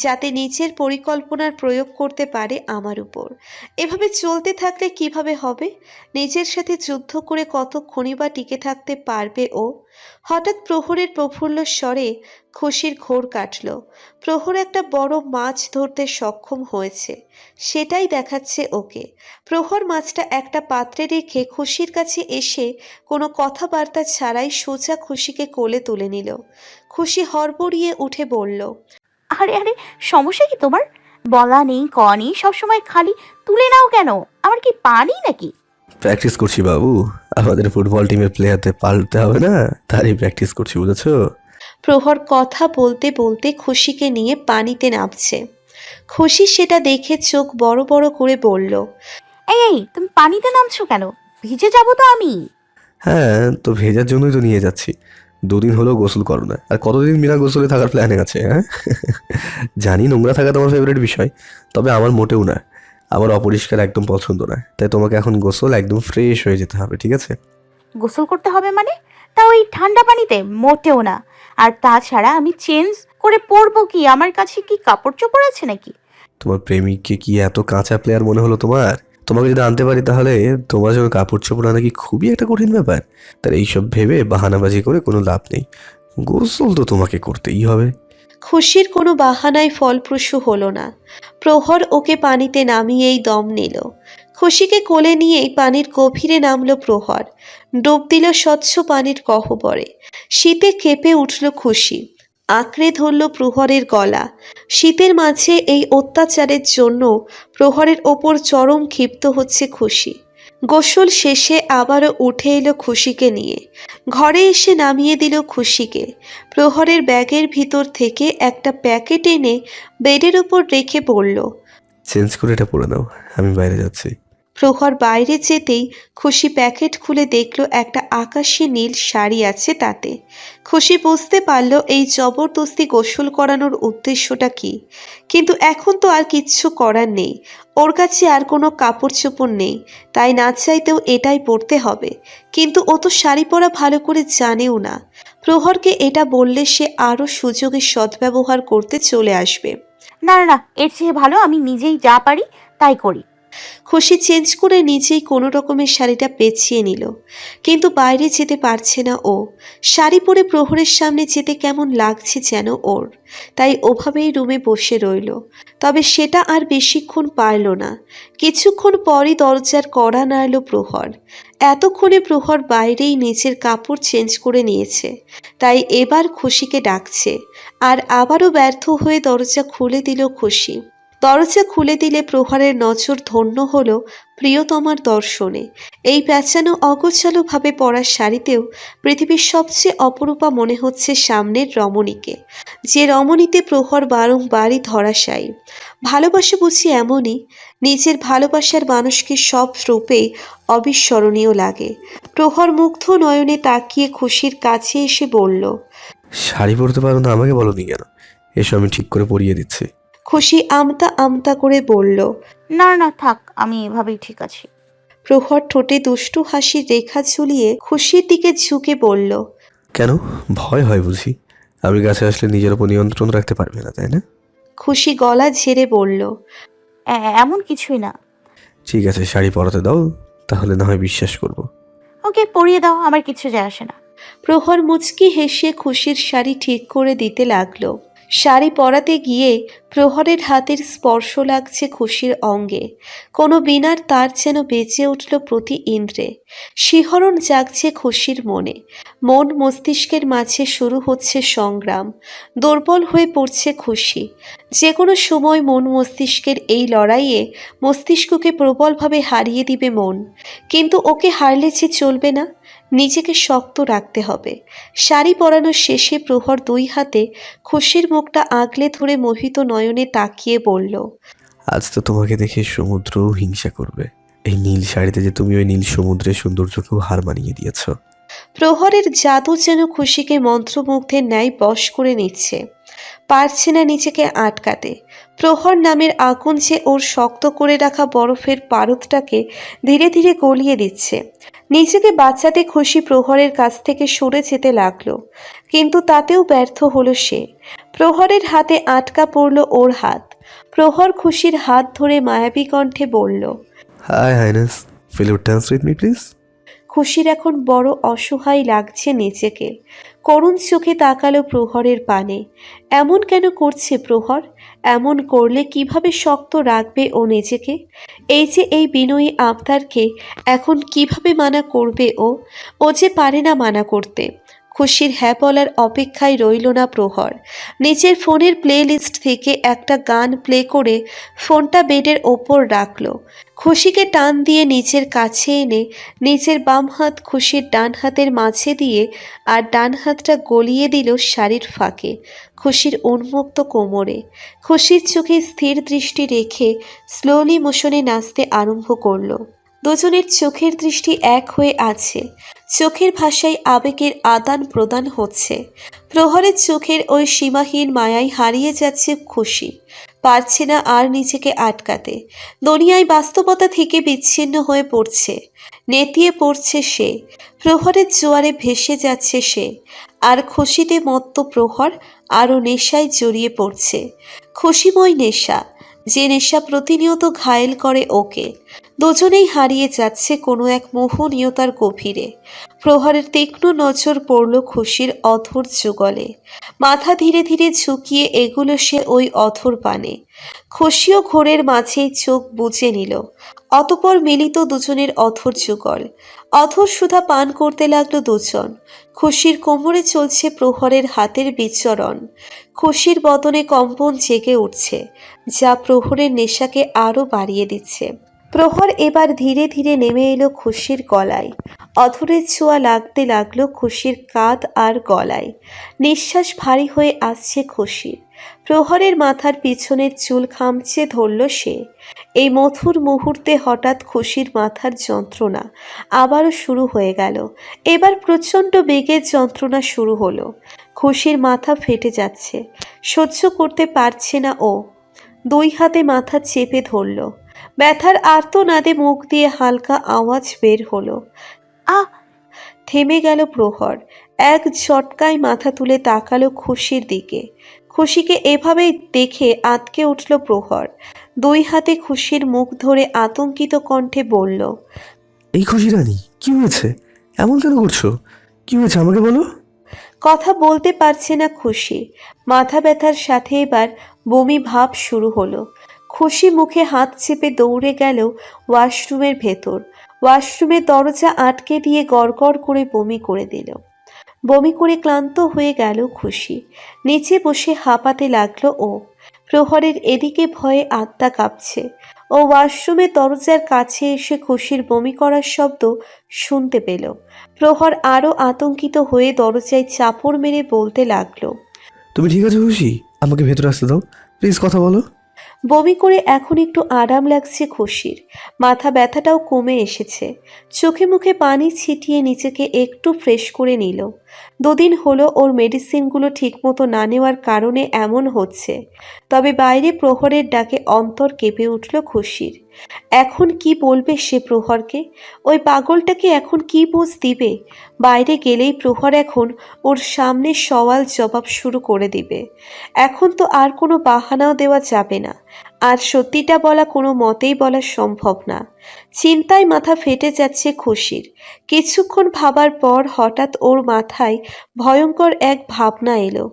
যাতে নিজের পরিকল্পনার প্রয়োগ করতে পারে আমার উপর। এভাবে চলতে থাকলে কিভাবে হবে? নিজের সাথে যুদ্ধ করে কতক্ষণই বা টিকে থাকতে পারবে ও? হঠাৎ প্রহরের প্রফুল্ল স্বরে খুশির ঘোর কাটল। প্রহর একটা বড় মাছ ধরতে সক্ষম হয়েছে, সেটাই দেখাচ্ছে ওকে। প্রহর মাছটা একটা পাত্রে রেখে খুশির কাছে এসে কোনো কথাবার্তা ছাড়াই সোজা খুশিকে কোলে তুলে নিল। খুশি হড়বড়িয়ে উঠে বলল, আরে আরে, সমস্যা কি তোমার? বলা নেই ক নেই, সবসময় খালি তুলে নাও কেন? আমার কি পানি নাকি? প্র্যাকটিস করছি বাবু, আমাদের ফুটবল টিমের প্লেয়ারদের পাল্টে হবে না, তারই প্র্যাকটিস করছি, বুঝেছো? প্রহর কথা বলতে বলতে খুশিকে নিয়ে পানিতে নামছে। খুশি সেটা দেখে চোখ বড় বড় করে বলল, এই এই, তুমি পানিতে নামছো কেন? ভিজে যাবো তো আমি। হ্যাঁ, তো ভেজার জন্যই তো নিয়ে যাচ্ছি। 2 দিন হলো গোসল করো না, আর কতদিন বিনা গোসলে থাকার প্ল্যানিং আছে? হ্যাঁ জানি নোংরা থাকা তোমার ফেভারিট বিষয়, তবে আমার মোটেও না। আমার অপরিষ্কার একদম পছন্দ না, তাই তোমাকে এখন গোসল একদম ফ্রেশ হয়ে যেতে হবে, ঠিক আছে? গোসল করতে হবে মানে? তা ওই ঠান্ডা পানিতে? মোটেও না। আর তাছাড়া আমি চেঞ্জ করে পরবো কি? আমার কাছে কি কাপড় চোপড় আছে নাকি? তোমার প্রেমিককে কি এত কাঁচা প্লেয়ার মনে হলো তোমার? তোমাকে যদি আনতে পারি তাহলে তোমার জন্য কাপড় চোপড় আনা কি খুবই একটা কঠিন ব্যাপার? তার এইসব ভেবে বাহানাবাজি করে কোনো লাভ নেই, গোসল তো তোমাকে করতেই হবে। খুশির কোনো বাহানায় ফলপ্রসূ হলো না। প্রহর ওকে পানিতে নামিয়েই দম নিল। খুশিকে কোলে নিয়েই পানির গভীরে নামলো প্রহর। ডুব দিল স্বচ্ছ পানির গহ্বরে। শীতে কেঁপে উঠল খুশি। আঁকড়ে ধরল প্রহরের গলা। শীতের মাঝে এই অত্যাচারের জন্য প্রহরের ওপর চরম ক্ষিপ্ত হচ্ছে খুশি। গোসল শেষে আবারও উঠে এলো খুশিকে নিয়ে। ঘরে এসে নামিয়ে দিল খুশিকে। প্রহরের ব্যাগের ভিতর থেকে একটা প্যাকেট এনে বেডের উপর রেখে বলল, চেঞ্জ করে এটা পরে নাও, আমি বাইরে যাচ্ছি। প্রহর বাইরে যেতেই খুশি প্যাকেট খুলে দেখল একটা আকাশি নীল শাড়ি আছে তাতে। খুশি বুঝতে পারল এই জবরদস্তি গোসল করানোর উদ্দেশ্যটা কি। কিন্তু এখন তো আর কিচ্ছু করার নেই। ওর কাছে আর কোনো কাপড় চোপড় নেই, তাই না চাইতেও এটাই পরতে হবে। কিন্তু ও তো শাড়ি পরা ভালো করে জানেও না। প্রহরকে এটা বললে সে আরও সুযোগের সদ্ব্যবহার করতে চলে আসবে। না না না, এর চেয়ে ভালো আমি নিজেই যা পারি তাই করি। খুশি চেঞ্জ করে নিজেই কোনো রকমের শাড়িটা পেঁচিয়ে নিল। কিন্তু বাইরে যেতে পারছে না ও। শাড়ি পরে প্রহরের সামনে যেতে কেমন লাগছে যেন ওর। তাই ওভাবেই রুমে বসে রইল। তবে সেটা আর বেশিক্ষণ পারল না। কিছুক্ষণ পরই দরজার কড়া নাড়ল প্রহর। এতক্ষণে প্রহর বাইরেই নিজের কাপড় চেঞ্জ করে নিয়েছে, তাই এবার খুশিকে ডাকছে। আর আবারও ব্যর্থ হয়ে দরজা খুলে দিল খুশি। দরজা খুলে দিলে প্রহরের নজর ধন্য হলো প্রিয়তমার দর্শনে। এই প্যাঁচানো অগোছালোভাবে পরা শাড়িতেও পৃথিবীর সবচেয়ে অপরূপা মনে হচ্ছে সামনের রমণীকে, যে রমণীতে প্রহর বারংবারই ধরাশায়ী। ভালোবাসা বুঝি এমনই, নিজের ভালোবাসার মানুষকে সব রূপেই অবিস্মরণীয় লাগে। প্রহর মুগ্ধ নয়নে তাকিয়ে খুশির কাছে এসে বলল, শাড়ি পরতে পারো না, আমাকে বলোনি কেন? এসো, আমি ঠিক করে পরিয়ে দিচ্ছি। খুশি আমতা আমতা করে বলল। না না থাক, আমি এভাবেই ঠিক আছি। প্রহর ঠোঁটে দুষ্টু হাসির রেখা ঝুলিয়ে খুশির দিকে ঝুঁকে বলল, কেন, ভয় হয় বুঝি? আমি কাছে আসলে নিজের উপর নিয়ন্ত্রণ রাখতে পারবে না, তাই না? খুশি গলা ঝেড়ে বলল, এমন কিছুই না। ঠিক আছে, শাড়ি পরাতে দাও, তাহলে না হয় বিশ্বাস করব। ওকে, পরিয়ে দাও, আমার কিছু যায় আসে না। প্রহর মুচকি হেসে খুশির শাড়ি ঠিক করে দিতে লাগলো। শাড়ি পরাতে গিয়ে প্রহরের হাতের স্পর্শ লাগছে খুশির অঙ্গে। কোনো বিনার তার যেন বেঁচে উঠল প্রতি ইন্দ্রে। শিহরণ জাগছে খুশির মনে। মন মস্তিষ্কের মাঝে শুরু হচ্ছে সংগ্রাম। দুর্বল হয়ে পড়ছে খুশি। যে কোনো সময় মন মস্তিষ্কের এই লড়াইয়ে মস্তিষ্ককে প্রবলভাবে হারিয়ে দিবে মন। কিন্তু ওকে হারলে যে চলবে না, নিজেকে শক্ত রাখতে হবে। শাড়ি পরানোর শেষে প্রহর 2 হাতে খুশির মুখটা আগলে ধরে মোহিত নয়নে তাকিয়ে বলল, আজ তো তোমাকে দেখে সমুদ্রও হিংসা করবে। এই নীল শাড়িতে যে তুমি ওই নীল সমুদ্রের সৌন্দর্যকেও হার মানিয়ে দিয়েছ। প্রহরের জাদু যেন খুশিকে মন্ত্রমুগ্ধের ন্যায় বশ করে নিচ্ছে। পারছে না নিজেকে আটকাতে। প্রহর নামের আগুন যে ওর শক্ত করে রাখা বরফের পারদটাকে ধীরে ধীরে গলিয়ে দিচ্ছে। নিজেকে বাঁচাতে খুশি প্রহরের কাছ থেকে সরে যেতে লাগলো, কিন্তু তাতেও ব্যর্থ হলো সে। প্রহরের হাতে আটকা পড়ল ওর হাত। প্রহর খুশির হাত ধরে মায়াবী কণ্ঠে বলল, hi highness, feel your dance with me please. খুশির এখন বড় অসহায় লাগছে নিজেকে। করুণ চোখে তাকালো প্রহরের পানে। এমন কেন করছে প্রহর? এমন করলে কিভাবে শক্ত রাখবে ও নিজেকে? এই যে এই বিনয়ী আবদারকে এখন কিভাবে মানা করবে ও? ও যে পারে না মানা করতে। খুশির হ্যাঁ বলার অপেক্ষায় রইল না প্রহর। নিজের ফোনের প্লে লিস্ট থেকে একটা গান প্লে করে ফোনটা বেডের ওপর রাখল। খুশিকে টান দিয়ে নিজের কাছে এনে নিজের বাম হাত খুশির ডান হাতের মাঝে দিয়ে আর ডান হাতটা গলিয়ে দিল শাড়ির ফাঁকে খুশির উন্মুক্ত কোমরে। খুশির চোখে স্থির দৃষ্টি রেখে স্লোলি মোশনে নাচতে আরম্ভ করলো। দুজনের চোখের দৃষ্টি এক হয়ে আছে। চোখের ভাষায় আবেগের আদান প্রদান হচ্ছে। প্রহরের চোখের ওই সীমাহীন মায়ায় হারিয়ে যাচ্ছে খুশি। পারছে না আর নিজেকে আটকাতে। দুনিয়ায় বাস্তবতা থেকে বিচ্ছিন্ন হয়ে পড়ছে। নেতিয়ে পড়ছে সে। প্রহরের জোয়ারে ভেসে যাচ্ছে সে। আর খুশিতে মত্ত প্রহর আরও নেশায় জড়িয়ে পড়ছে। খুশিময় নেশা, যে নেশা প্রতিনিয়ত ঘায়েল করে ওকে। দুজনেই হারিয়ে যাচ্ছে কোনো এক মোহনীয়তার গভীরে। প্রহরের তীক্ষ্ণ নজর পড়ল খুশির অধর যুগলে। মাথা ধীরে ধীরে ঝুঁকিয়ে এগুলো সে ওই অধর পানে। খুশিও ঘোরের মাঝেই চোখ বুজে নিল। অতপর মিলিত দুজনের অধর যুগল। অধর সুধা পান করতে লাগলো দুজন। খুশির কোমরে চলছে প্রহরের হাতের বিচরণ। খুশির বদনে কম্পন জেগে উঠছে, যা প্রহরের নেশাকে আরও বাড়িয়ে দিচ্ছে। প্রহর এবার ধীরে ধীরে নেমে এলো খুশির গলায়। অধরের ছোঁয়া লাগতে লাগলো খুশির কাঁধ আর গলায়। নিঃশ্বাস ভারী হয়ে আসছে খুশির। প্রহরের মাথার পিছনের চুল খামচে ধরল সে। এই মধুর মুহূর্তে হঠাৎ খুশির মাথার যন্ত্রণা আবারও শুরু হয়ে গেল। এবার প্রচণ্ড বেগের যন্ত্রণা শুরু হলো। খুশির মাথা ফেটে যাচ্ছে। সহ্য করতে পারছে না ও। দুই হাতে মাথা চেপে ধরল। ব্যথার আর্তনাদে মুখ দিয়ে হালকা আওয়াজ বের হলো। আহ! থেমে গেল প্রহর। এক ঝটকায় মাথা তুলে তাকালো খুশির দিকে। খুশিকে এভাবে দেখে আঁতকে উঠল প্রহর। দুই হাতে খুশির মুখ ধরে আতঙ্কিত কণ্ঠে বলল, এই খুশি রানী, কি হয়েছে? এমন কেন করছো? কি হয়েছে আমাকে বলো। কথা বলতে পারছে না খুশি। মাথা ব্যথার সাথে এবার বমি ভাব শুরু হলো। খুশি মুখে হাত চেপে দৌড়ে গেল ওয়াশরুমের ভেতর। ওয়াশরুমের দরজা আটকে দিয়ে গড়গড় করে বমি করে দিল। বমি করে ক্লান্ত হয়ে গেল খুশি। নিচে বসে হাঁপাতে লাগলো ও। প্রহরের এদিকে ভয়ে আত্মা কাঁপছে। ও ওয়াশরুমের দরজার কাছে এসে খুশির বমি করার শব্দ শুনতে পেল। প্রহর আরও আতঙ্কিত হয়ে দরজায় চাপড় মেরে বলতে লাগলো, তুমি ঠিক আছে খুশি? আমাকে ভেতরে আসতে দাও প্লিজ, কথা বলো। বমি করে এখন একটু আরাম লাগছে খুশির। মাথা ব্যথাটাও কমে এসেছে। চোখে মুখে পানি ছিটিয়ে নিজেকে একটু ফ্রেশ করে নিল। দুদিন হলো ওর মেডিসিনগুলো ঠিকমতো না নেওয়ার কারণে এমন হচ্ছে। তবে বাইরে প্রহরের ডাকে অন্তর কেঁপে উঠল খুশির। এখন কি বলবে সে প্রহরকে? ওই পাগলটাকে এখন কি বুঝ দিবে? বাইরে গেলেই প্রহর এখন ওর সামনে সওয়াল জবাব শুরু করে দিবে। এখন তো আর কোনো বাহানাও দেওয়া যাবে না। আর সত্যিটা বলা কোনো মতেই বলা সম্ভব না। চিন্তায় মাথা ফেটে যাচ্ছে খুশির। কিছুক্ষণ ভাবার পর হঠাৎ ওর মাথায় ভয়ঙ্কর এক ভাবনা এলো।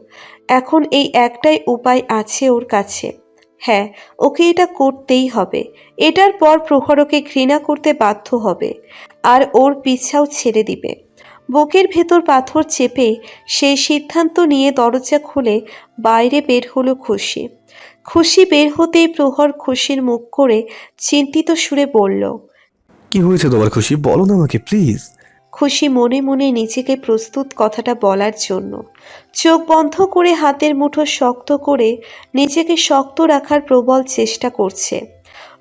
এখন এই একটাই উপায় আছে ওর কাছে। হ্যাঁ, ওকে এটা করতেই হবে। এটার পর প্রহর ওকে ঘৃণা করতে বাধ্য হবে আর ওর পিছাও ছেড়ে দিবে। বুকের ভেতর পাথর চেপে সেই সিদ্ধান্ত নিয়ে দরজা খুলে বাইরে বের হলো খুশি। খুশি বের হতেই প্রহর খুশির মুখ করে চিন্তিত সুরে বলল, কি হয়েছে তোমার খুশি? বলো না আমাকে প্লিজ। খুশি মনে মনে নিজেকে প্রস্তুত কথাটা বলার জন্য। চোখ বন্ধ করে হাতের মুঠো শক্ত করে নিজেকে শক্ত রাখার প্রবল চেষ্টা করছে।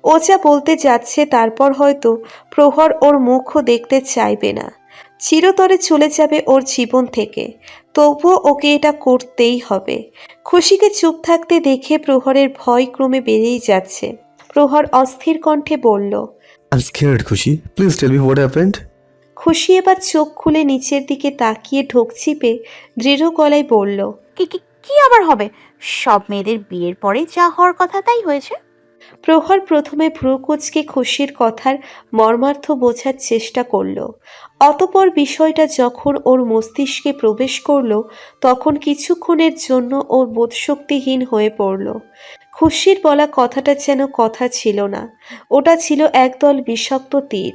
ও যা বলতে যাচ্ছে তারপর হয়তো প্রহর ওর মুখও দেখতে চাইবে না। চিরতরে চলে যাবে ওর জীবন থেকে। তবুও ওকে এটা করতেই হবে। খুশিকে চুপ থাকতে দেখে প্রহরের ভয় ক্রমে বেড়েই যাচ্ছে। প্রহর অস্থির কণ্ঠে বলল, I am scared Khushi, please tell me what happened. Khushi এবার চোখ খুলে নিচের দিকে তাকিয়ে ঢোক চিপে দৃঢ় গলায় বলল, কি কি কি আবার হবে? সব মেয়েদের বিয়ের পরে যা হওয়ার কথা তাই হয়েছে। প্রহর প্রথমে ভ্রুকুচকে খুশির কথার মর্মার্থ বোঝার চেষ্টা করল। অতপর বিষয়টা যখন ওর মস্তিষ্কে প্রবেশ করল, তখন কিছুক্ষণের জন্য ওর বোধশক্তিহীন হয়ে পড়ল। খুশির বলা কথাটা যেন কথা ছিল না, ওটা ছিল একদল বিষাক্ত তীর,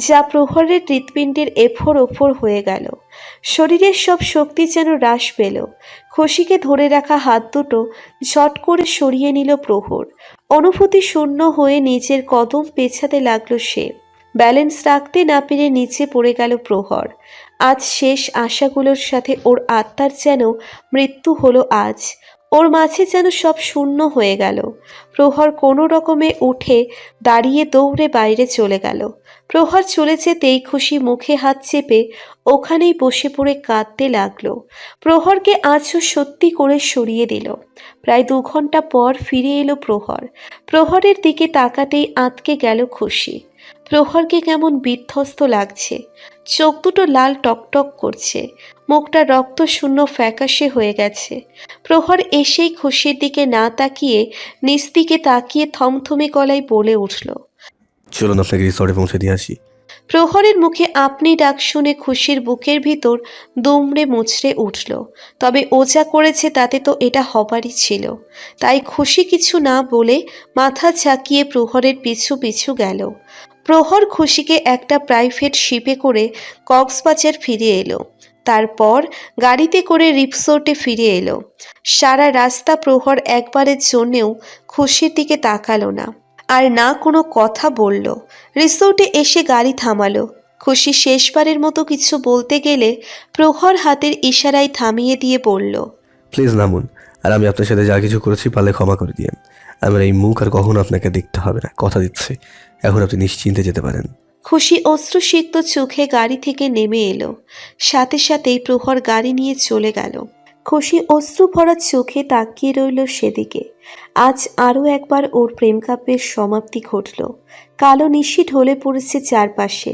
যা প্রহরের হৃৎপিণ্ডের এফোর ওফর হয়ে গেল। শরীরের সব শক্তি যেন হ্রাস পেল। খুশিকে ধরে রাখা হাত দুটো ঝট করে সরিয়ে নিল প্রহর। অনুভূতি শূন্য হয়ে নিজের কদম পেছাতে লাগলো সে। ব্যালেন্স রাখতে না পেরে নিচে পড়ে গেল প্রহর। আজ শেষ আশাগুলোর সাথে ওর আত্মার যেন মৃত্যু হলো আজ। ওর মাঝে যেন সব শূন্য হয়ে গেল। প্রহর কোনো রকমে উঠে দাঁড়িয়ে দৌড়ে বাইরে চলে গেল। প্রহর চলে যেতেই খুশি মুখে হাত চেপে ওখানেই বসে পড়ে কাঁদতে লাগলো। প্রহরকে আজও সত্যি করে সরিয়ে দিল। প্রায় 2 ঘন্টা পর ফিরে এলো প্রহর। প্রহরের দিকে তাকাতেই আঁতকে গেল খুশি। প্রহরকে কেমন বিধ্বস্ত লাগছে। চোখ দুটো লাল টকটক করছে, মুখটা রক্তশূন্য ফ্যাকাশে হয়ে গেছে। প্রহর এসেই খুশির দিকে না তাকিয়ে নিচ দিকে তাকিয়ে থমথমে গলায় বলে উঠল। চলুন আপনাকে রিসর্টে পৌঁছে দিয়ে আসি। প্রহরের মুখে আপনি ডাক শুনে খুশির বুকের ভিতর দুমড়ে মুচড়ে উঠল। তবে ও যা করেছে তাতে তো এটা হবারই ছিল। তাই খুশি কিছু না বলে মাথা ঝাঁকিয়ে প্রহরের পিছু পিছু গেল। প্রহর খুশিকে একটা প্রাইভেট শিপে করে কক্সবাজার ফিরে এলো। তারপর গাড়িতে করে রিসোর্টে ফিরে এলো। সারা রাস্তা প্রহর একবারের জন্যেও খুশির দিকে তাকালো না, আর না কোনো কথা বলল। রিসোর্টে এসে গাড়ি থামালো। খুশি শেষবারের মতো কিছু বলতে গেলে প্রহর হাতের ইশারায় থামিয়ে দিয়ে বলল, প্লিজ নামুন। আর আমি আপনার সাথে যা কিছু করেছি পারলে ক্ষমা করে দিয়েন। আমার এই মুখ আর কখনো আপনাকে দেখতে হবে না, কথা দিচ্ছি। এখন আপনি নিশ্চিন্তে যেতে পারেন। খুশি অশ্রুসিক্ত চোখে গাড়ি থেকে নেমে এলো। সাথে সাথেই প্রহর গাড়ি নিয়ে চলে গেল। খুশি অশ্রু ভরা চোখে তাকিয়ে রইল সেদিকে। আজ আরও একবার ওর প্রেমকাব্যের সমাপ্তি ঘটল। কালো নিশি ঢলে পড়েছে চারপাশে।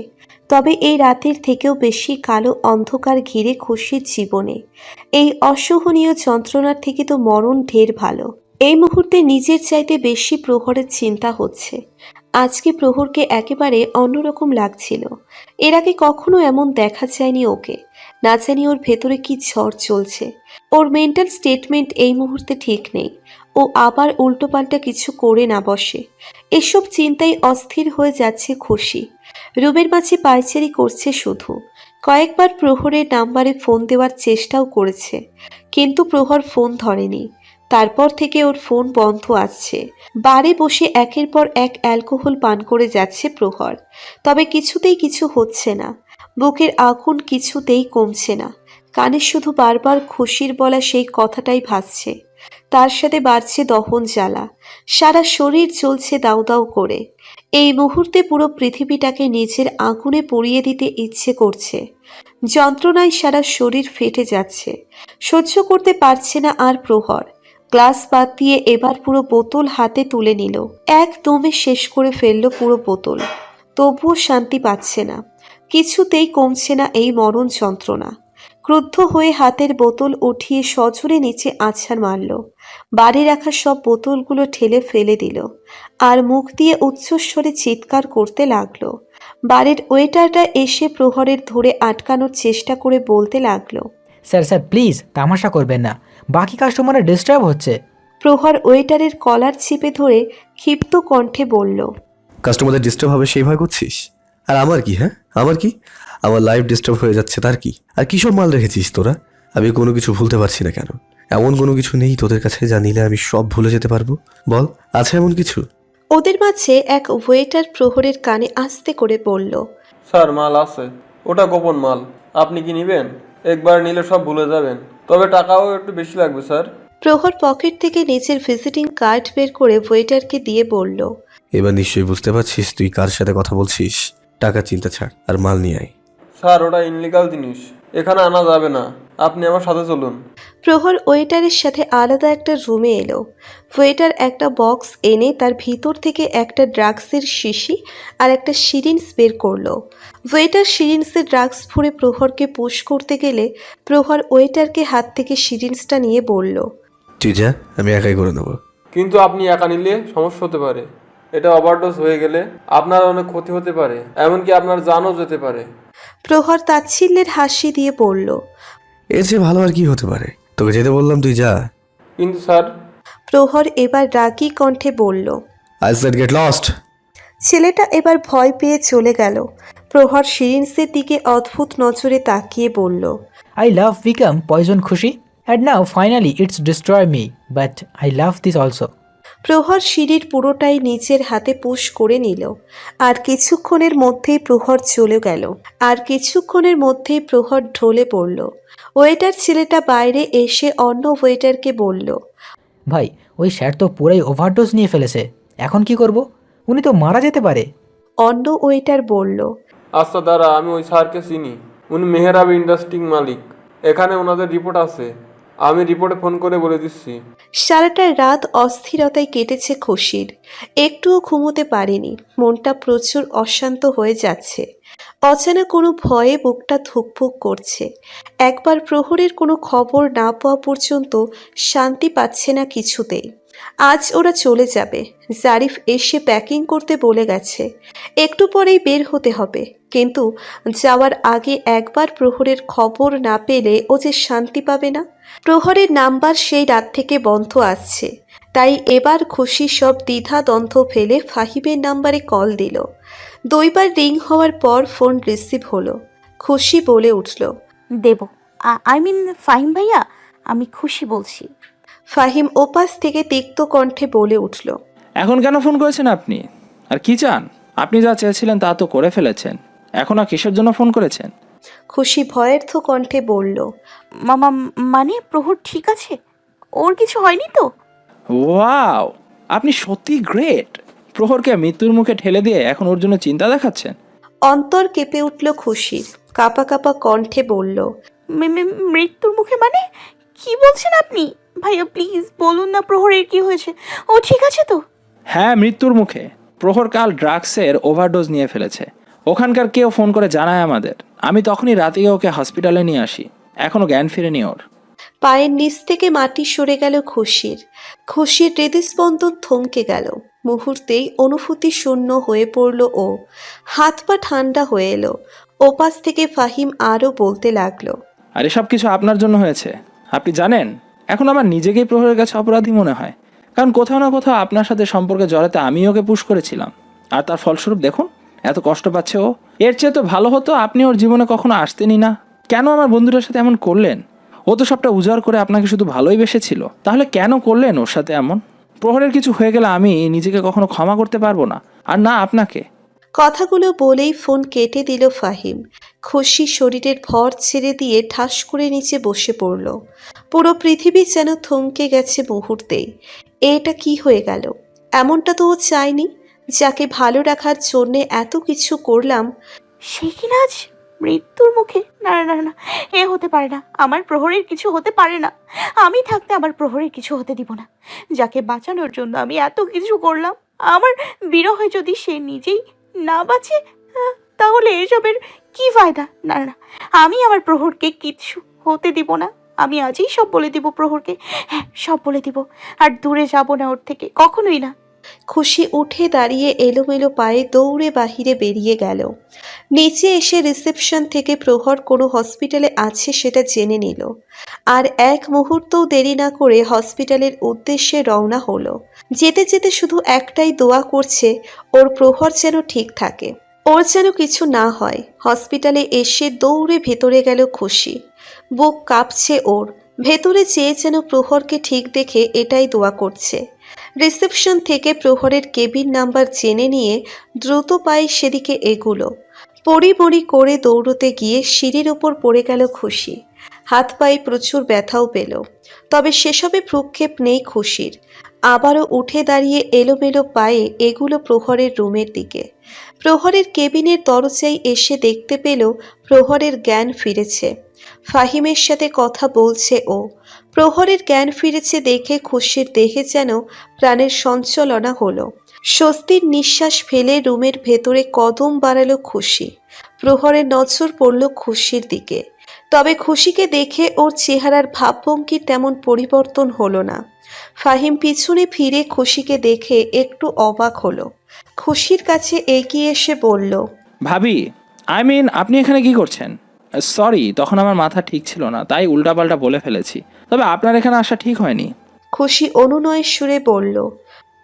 তবে এই রাতের থেকেও বেশি কালো অন্ধকার ঘিরে খুশির জীবনে। এই অসহনীয় যন্ত্রণার থেকে তো মরণ ঢের ভালো। এই মুহূর্তে নিজের চাইতে বেশি প্রহরের চিন্তা হচ্ছে। আজকে প্রহরকে একেবারে অন্যরকম লাগছিল। এর আগে কখনো এমন দেখা যায়নি ওকে। না জানি ওর ভেতরে কি ঝড় চলছে। ওর মেন্টাল স্টেটমেন্ট এই মুহূর্তে ঠিক নেই। ও আবার উল্টোপাল্টা কিছু করে না বসে। এসব চিন্তায় অস্থির হয়ে যাচ্ছে খুশি। রুমের মাঝে পায়চারি করছে শুধু। কয়েকবার প্রহরের নাম্বারে ফোন দেওয়ার চেষ্টাও করেছে, কিন্তু প্রহর ফোন ধরেনি। তারপর থেকে ওর ফোন বন্ধ আসছে। বারে বসে একের পর এক অ্যালকোহল পান করে যাচ্ছে প্রহর। তবে কিছুতেই কিছু হচ্ছে না। বুকের আগুন কিছুতেই কমছে না। কানে শুধু বারবার খুশির বলা সেই কথাটাই ভাসছে। তার সাথে বাড়ছে দহন জ্বালা। সারা শরীর জ্বলছে দাউ দাউ করে। এই মুহূর্তে পুরো পৃথিবীটাকে নিজের আগুনে পুড়িয়ে দিতে ইচ্ছে করছে। যন্ত্রণায় সারা শরীর ফেটে যাচ্ছে। সহ্য করতে পারছে না আর প্রহর। গ্লাস বাদ দিয়ে এবার পুরো বোতল হাতে তুলে নিল। একদমে শেষ করে ফেলল পুরো বোতল। তবুও শান্তি পাচ্ছে না। কিছুতেই কমছে না এই মরণ যন্ত্রণা। ক্রুদ্ধ হয়ে হাতের বোতল উঠিয়ে সজোরে নিচে আছাড় মারল। বাড়ি রাখা সব বোতলগুলো ঠেলে ফেলে দিল। আর মুখ দিয়ে উচ্চস্বরে চিৎকার করতে লাগলো। বাড়ির ওয়েটারটা এসে প্রহরের ধরে আটকানোর চেষ্টা করে বলতে লাগলো, স্যার স্যার প্লিজ তামাশা করবেন না, বাকি কাস্টমাররা ডিস্টার্ব হচ্ছে। প্রহর ওয়েটারের কলার চিপে ধরে ক্ষিপ্ত কণ্ঠে বলল, কাস্টমারদের ডিস্টার্ব হবে সেই ভয় করছিস? আর আমার কি? হ্যাঁ, আমার কি? আমার লাইফ ডিস্টার্ব হয়ে যাচ্ছে, তার কি? আর কী সব মাল রেখেছিস তোরা? আমি কোনো কিছু ভুলতে পারছি না কেন? এমন কোনো কিছু নেই তোদের কাছে যা নিলে আমি সব ভুলে যেতে পারবো? বল, আছে এমন কিছু? ওদের মাঝে এক ওয়েটার প্রহরের কানে আস্তে করে বলল, স্যার মাল আছে, ওটা গোপন মাল। আপনি কি নেবেন? একবার নিলে সব ভুলে যাবেন, তবে টাকাও একটু বেশি লাগবে স্যার। প্রহর পকেট থেকে নিজের ভিজিটিং কার্ড বের করে ওয়েটারকে দিয়ে বলল, এবার নিশ্চয়ই বুঝতে পারছিস তুই কার সাথে কথা বলছিস। টাকা চিন্তা ছাড় আর মাল নিয়ে আয়। স্যার ওটা ইনলিগাল জিনিস, এখানে আনা যাবে না। আপনি আমার সাথে চলুন। প্রহর ওয়েটারের সাথে আলাদা একটা রুমে এলো। ওয়েটার একটা বক্স এনে তার ভিতর থেকে একটা ড্রাগসের শিশি আর একটা সিরিঞ্জ বের করলো। ওয়েটার সিরিঞ্জে ড্রাগস ভরে প্রহরকে পুশ করতে গেলে প্রহর ওয়েটারকে হাত থেকে সিরিঞ্জটা নিয়ে বলল, তুই যা, আমি একাই করে নেবো। কিন্তু আপনি একা নিলে সমস্যা হতে পারে। এটা ওভারডোজ হয়ে গেলে আপনার অনেক ক্ষতি হতে পারে, এমনকি আপনার জানও যেতে পারে। প্রহর তাচ্ছিল্যের হাসি দিয়ে বলল। এর চেয়ে ভালো আর কি হতে পারে? তোকে যেতে বললাম, তুই যা। কিন্তু স্যার। প্রহর এবার রাগী কণ্ঠে বলল। I said get lost. ছেলেটা এবার ভয় পেয়ে চলে গেল। প্রহর শিরিন্সের দিকে অদ্ভুত নজরে তাকিয়ে বলল। I love become poison খুশি and now finally it's destroy me but I love this also. প্রহর সিঁড়ির পুরোটাই নিজের হাতে পুশ করে নিল। আর কিছুক্ষণের মধ্যেই প্রহর চলে গেল। প্রহর ঢলে পড়ল। ওয়েটার ছেলেটা বাইরে এসে অন্য ওয়েটারকে বলল। ভাই ওই স্যার তো পুরাই ওভারডোজ নিয়ে ফেলেছে, এখন কি করব? উনি তো মারা যেতে পারে। অন্য ওয়েটার বলল। আচ্ছা দাঁড়া, আমি ওই স্যারকে চিনি। উনি মেহরাব ইন্ডাস্ট্রির মালিক। এখানে ওনাদের রিপোর্ট আছে, আমি রিপোর্টে ফোন করে বলে দিচ্ছি। সারাটা রাত অস্থিরতায় কেটেছে খুশির। একটুও ঘুমোতে পারেনি, মনটা প্রচুর অশান্ত হয়ে যাচ্ছে। অজানা কোনো ভয়ে বুকটা ধুকপুক করছে। একবার প্রহরের কোনো খবর না পাওয়া পর্যন্ত শান্তি পাচ্ছে না কিছুতেই। আজ ওরা চলে যাবে, জারিফ এসে প্যাকিং করতে বলে গেছে। একটু পরেই বের হতে হবে, কিন্তু যাওয়ার আগে একবার প্রহরের খবর না পেলে ও যে শান্তি পাবে না। প্রহরের নাম্বার সেই রাত থেকে বন্ধ আসছে, তাই এবার খুশি সব দ্বিধা দ্বন্দ্ব ফেলে ফাহিমের নাম্বারে কল দিল। 2 বার রিং হওয়ার পর ফোন রিসিভ হলো। খুশি বলে উঠল। দেব, আই মিন ফাহিম ভাইয়া, আমি খুশি বলছি। ফাহিম ওপাশ থেকে তিক্ত কণ্ঠে বলে উঠল। এখন কেন ফোন করেছেন আপনি? আর কি চান? আপনি যা চেয়েছিলেন তা তো করে ফেলেছেন, এখন আর কিসের জন্য ফোন করেছেন? খুশি ভয়ের্থ কণ্ঠে বলল। মামা, মানে প্রহর ঠিক আছে? ওর কিছু হয়নি তো? ওয়াও, আপনি সত্যি গ্রেট। প্রহরকে মৃত্যুর মুখে ঠেলে দিয়ে এখন ওর জন্য চিন্তা দেখাচ্ছেন। অন্তর কেঁপে উঠল খুশির, কাঁপা কাঁপা কণ্ঠে বলল। মৃত্যুর মুখে মানে কি বলছেন আপনি? ভাইয়া প্লিজ বলুন না প্রহরের কি হয়েছে, ও ঠিক আছে তো? হ্যাঁ, মৃত্যুর মুখে। প্রহর কাল ড্রাগসের ওভারডোজ নিয়ে ফেলেছে। ওখানকার কেউ ফোন করে জানায় আমাদের। আমি তখনই রাতেই ওকে হসপিটালে নিয়ে আসি, এখনো জ্ঞান ফিরেনি ওর। পায়ের নিচ থেকে মাটি সরে গেল খুশির। খুশির হৃদস্পন্দন থমকে গেল। মুহূর্তেই অনুভূতি শূন্য হয়ে পড়ল ও। হাত পা ঠান্ডা হয়ে এলো। ওপাশ থেকে ফাহিম আরও বলতে লাগলো। আর এসব কিছু আপনার জন্য হয়েছে। আপনি জানেন, এখন আমার নিজেকেই প্রহরের কাছে অপরাধী মনে হয়, কারণ কোথাও না কোথাও আপনার সাথে সম্পর্কে জড়াতে আমি ওকে পুশ করেছিলাম, আর তার ফলস্বরূপ দেখুন এত কষ্ট পাচ্ছে ও। এর চেয়ে তো ভালো হতো আপনি ওর জীবনে কখনো আসতেনই না। কেন আমার বন্ধুটার সাথে এমন করলেন? ও তো সবটা উজাড় করে আপনাকে শুধু ভালোই বেসেছিল, তাহলে কেন করলেন ওর সাথে এমন? প্রহরের কিছু হয়ে গেলে আমি নিজেকে কখনো ক্ষমা করতে পারবো না, আর না আপনাকে। কথাগুলো বলেই ফোন কেটে দিল ফাহিম। খুশি শরীরের ভর ছেড়ে দিয়ে ঠাস করে নিচে বসে পড়ল। পুরো পৃথিবী যেন থমকে গেছে মুহূর্তেই। এটা কি হয়ে গেল? এমনটা তো ও চায়নি। যাকে ভালো রাখার জন্যে এত কিছু করলাম। সে কিনা আজ মৃত্যুর মুখে? না না না না, এ হতে পারে না। আমার প্রহরের কিছু হতে পারে না। আমি থাকতে আমার প্রহরের কিছু হতে দিব না। যাকে বাঁচানোর জন্য আমি এত কিছু করলাম, আমার বিরহে যদি সে নিজেই না বাঁচে, তাহলে এসবের কি ফায়দা? না না, আমি আমার প্রহরকে কিচ্ছু হতে দিব না। আমি আজই সব বলে দিব প্রহরকে, হ্যাঁ সব বলে দিব। আর দূরে যাব না ওর থেকে, কখনোই না। খুশি উঠে দাঁড়িয়ে এলোমেলো পায়ে দৌড়ে বাহিরে বেরিয়ে গেল। নিচে এসে রিসেপশন থেকে প্রহর কোনো হসপিটালে আছে সেটা জেনে নিল। আর এক মুহূর্তও দেরি না করে হসপিটালের উদ্দেশ্যে রওনা হলো। যেতে যেতে শুধু একটাই দোয়া করছে, ওর প্রহর যেন ঠিক থাকে, ওর যেন কিছু না হয়। হসপিটালে এসে দৌড়ে ভেতরে গেল খুশি। বুক কাঁপছে ওর। ভেতরে চেয়ে যেন প্রহরকে ঠিক দেখে এটাই দোয়া করছে। রিসেপশন থেকে প্রহরের কেবিন নাম্বার জেনে নিয়ে দ্রুত পায়ে সেদিকে এগুলো। পড়ি করে দৌড়তে গিয়ে সিঁড়ির ওপর পড়ে গেল খুশি। হাত পায়ে প্রচুর ব্যথাও পেল, তবে সেসবে ভ্রুক্ষেপ নেই খুশির। আবারও উঠে দাঁড়িয়ে এলোমেলো পায়ে এগুলো প্রহরের রুমের দিকে। প্রহরের কেবিনের দরজায় এসে দেখতে পেল প্রহরের জ্ঞান ফিরেছে। ফাহিমের সাথে কথা বলছে ও। প্রহরের জ্ঞান ফিরেছে দেখে খুশির দেহে যেন প্রাণের সঞ্চালনা হলো। স্বস্তির নিঃশ্বাস ফেলে রুমের ভেতরে কদম বাড়ালো খুশি। প্রহরের নজর পড়ল খুশির দিকে। তবে খুশিকে দেখে ওর চেহারার ভাবভঙ্গির তেমন পরিবর্তন হলো না। ফাহিম পিছনে ফিরে খুশিকে দেখে একটু অবাক হলো। খুশির কাছে এগিয়ে এসে বলল, ভাবি, আপনি এখানে কি করছেন? সরি, তখন আমার মাথা ঠিক ছিল না, তাই উল্টাপাল্টা বলে ফেলেছি। তবে আপনার এখানে আসা ঠিক হয়নি। খুশি অনুনয়ের সুরে বলল,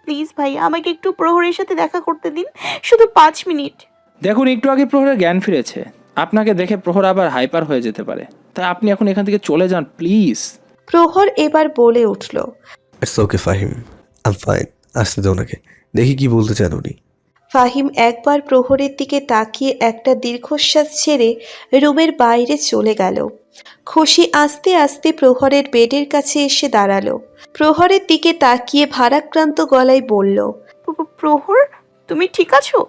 প্লিজ ভাই, আমাকে একটু প্রহরের সাথে দেখা করতে দিন, শুধু 5 মিনিট। দেখুন, একটু আগে প্রহরের জ্ঞান ফিরেছে। আপনাকে দেখে প্রহর আবার হাইপার হয়ে যেতে পারে, তাই আপনি এখন এখান থেকে চলে যান প্লিজ। প্রহর এবার বলে উঠল, it's okay Fahim, I am fine. আসতে দাও ওনাকে, দেখি কি বলতে চান উনি। ফাহিম একবার প্রহরের দিকে তাকিয়ে একটা দীর্ঘশ্বাস ছেড়ে রুমের বাইরে চলে গেল। খুশি আস্তে আস্তে প্রহরের বেডের কাছে এসে দাঁড়ালো। প্রহরের দিকে তাকিয়ে ভারাক্রান্ত গলায় বলল, প্রহর, তুমি ঠিক আছো?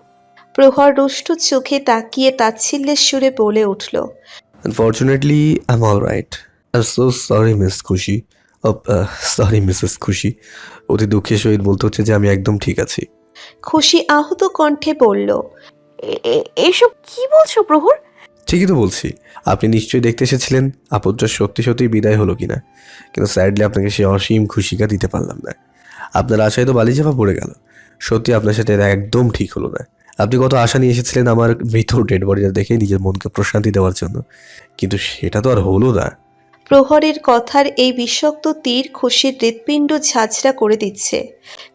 প্রহর রুষ্ট চোখে তাকিয়ে তাচ্ছিল্যের সুরে বলে উঠল, unfortunately I am all right. I am so sorry miss খুশি। সরি মিসেস খুশি। অতি দুঃখের সহিত বলতে হচ্ছে যে আমি একদম ঠিক আছি। খুশি আহত কণ্ঠে বলল, এসব কি বলছো প্রহর? ঠিকই তো বলছি। আপনি নিশ্চয়ই দেখতে এসেছিলেন আপদটা সত্যি সত্যি বিদায় হলো কিনা, কিন্তু স্যাডলি আপনাকে সে অসীম খুশিকা দিতে পারলাম না। আপনার আশায় তো বালিচাপা পড়ে গেল। সত্যি আপনার সাথে এটা একদম ঠিক হলো না। আপনি কত আশা নিয়ে এসেছিলেন আমার মৃত ডেড বডিটা দেখে নিজের মনকে প্রশান্তি দেওয়ার জন্য, কিন্তু সেটা তো আর হলো না। প্রহরের কথার এই বিষাক্ত তীর খুশির হৃৎপিণ্ড ঝাঁঝরা করে দিচ্ছে।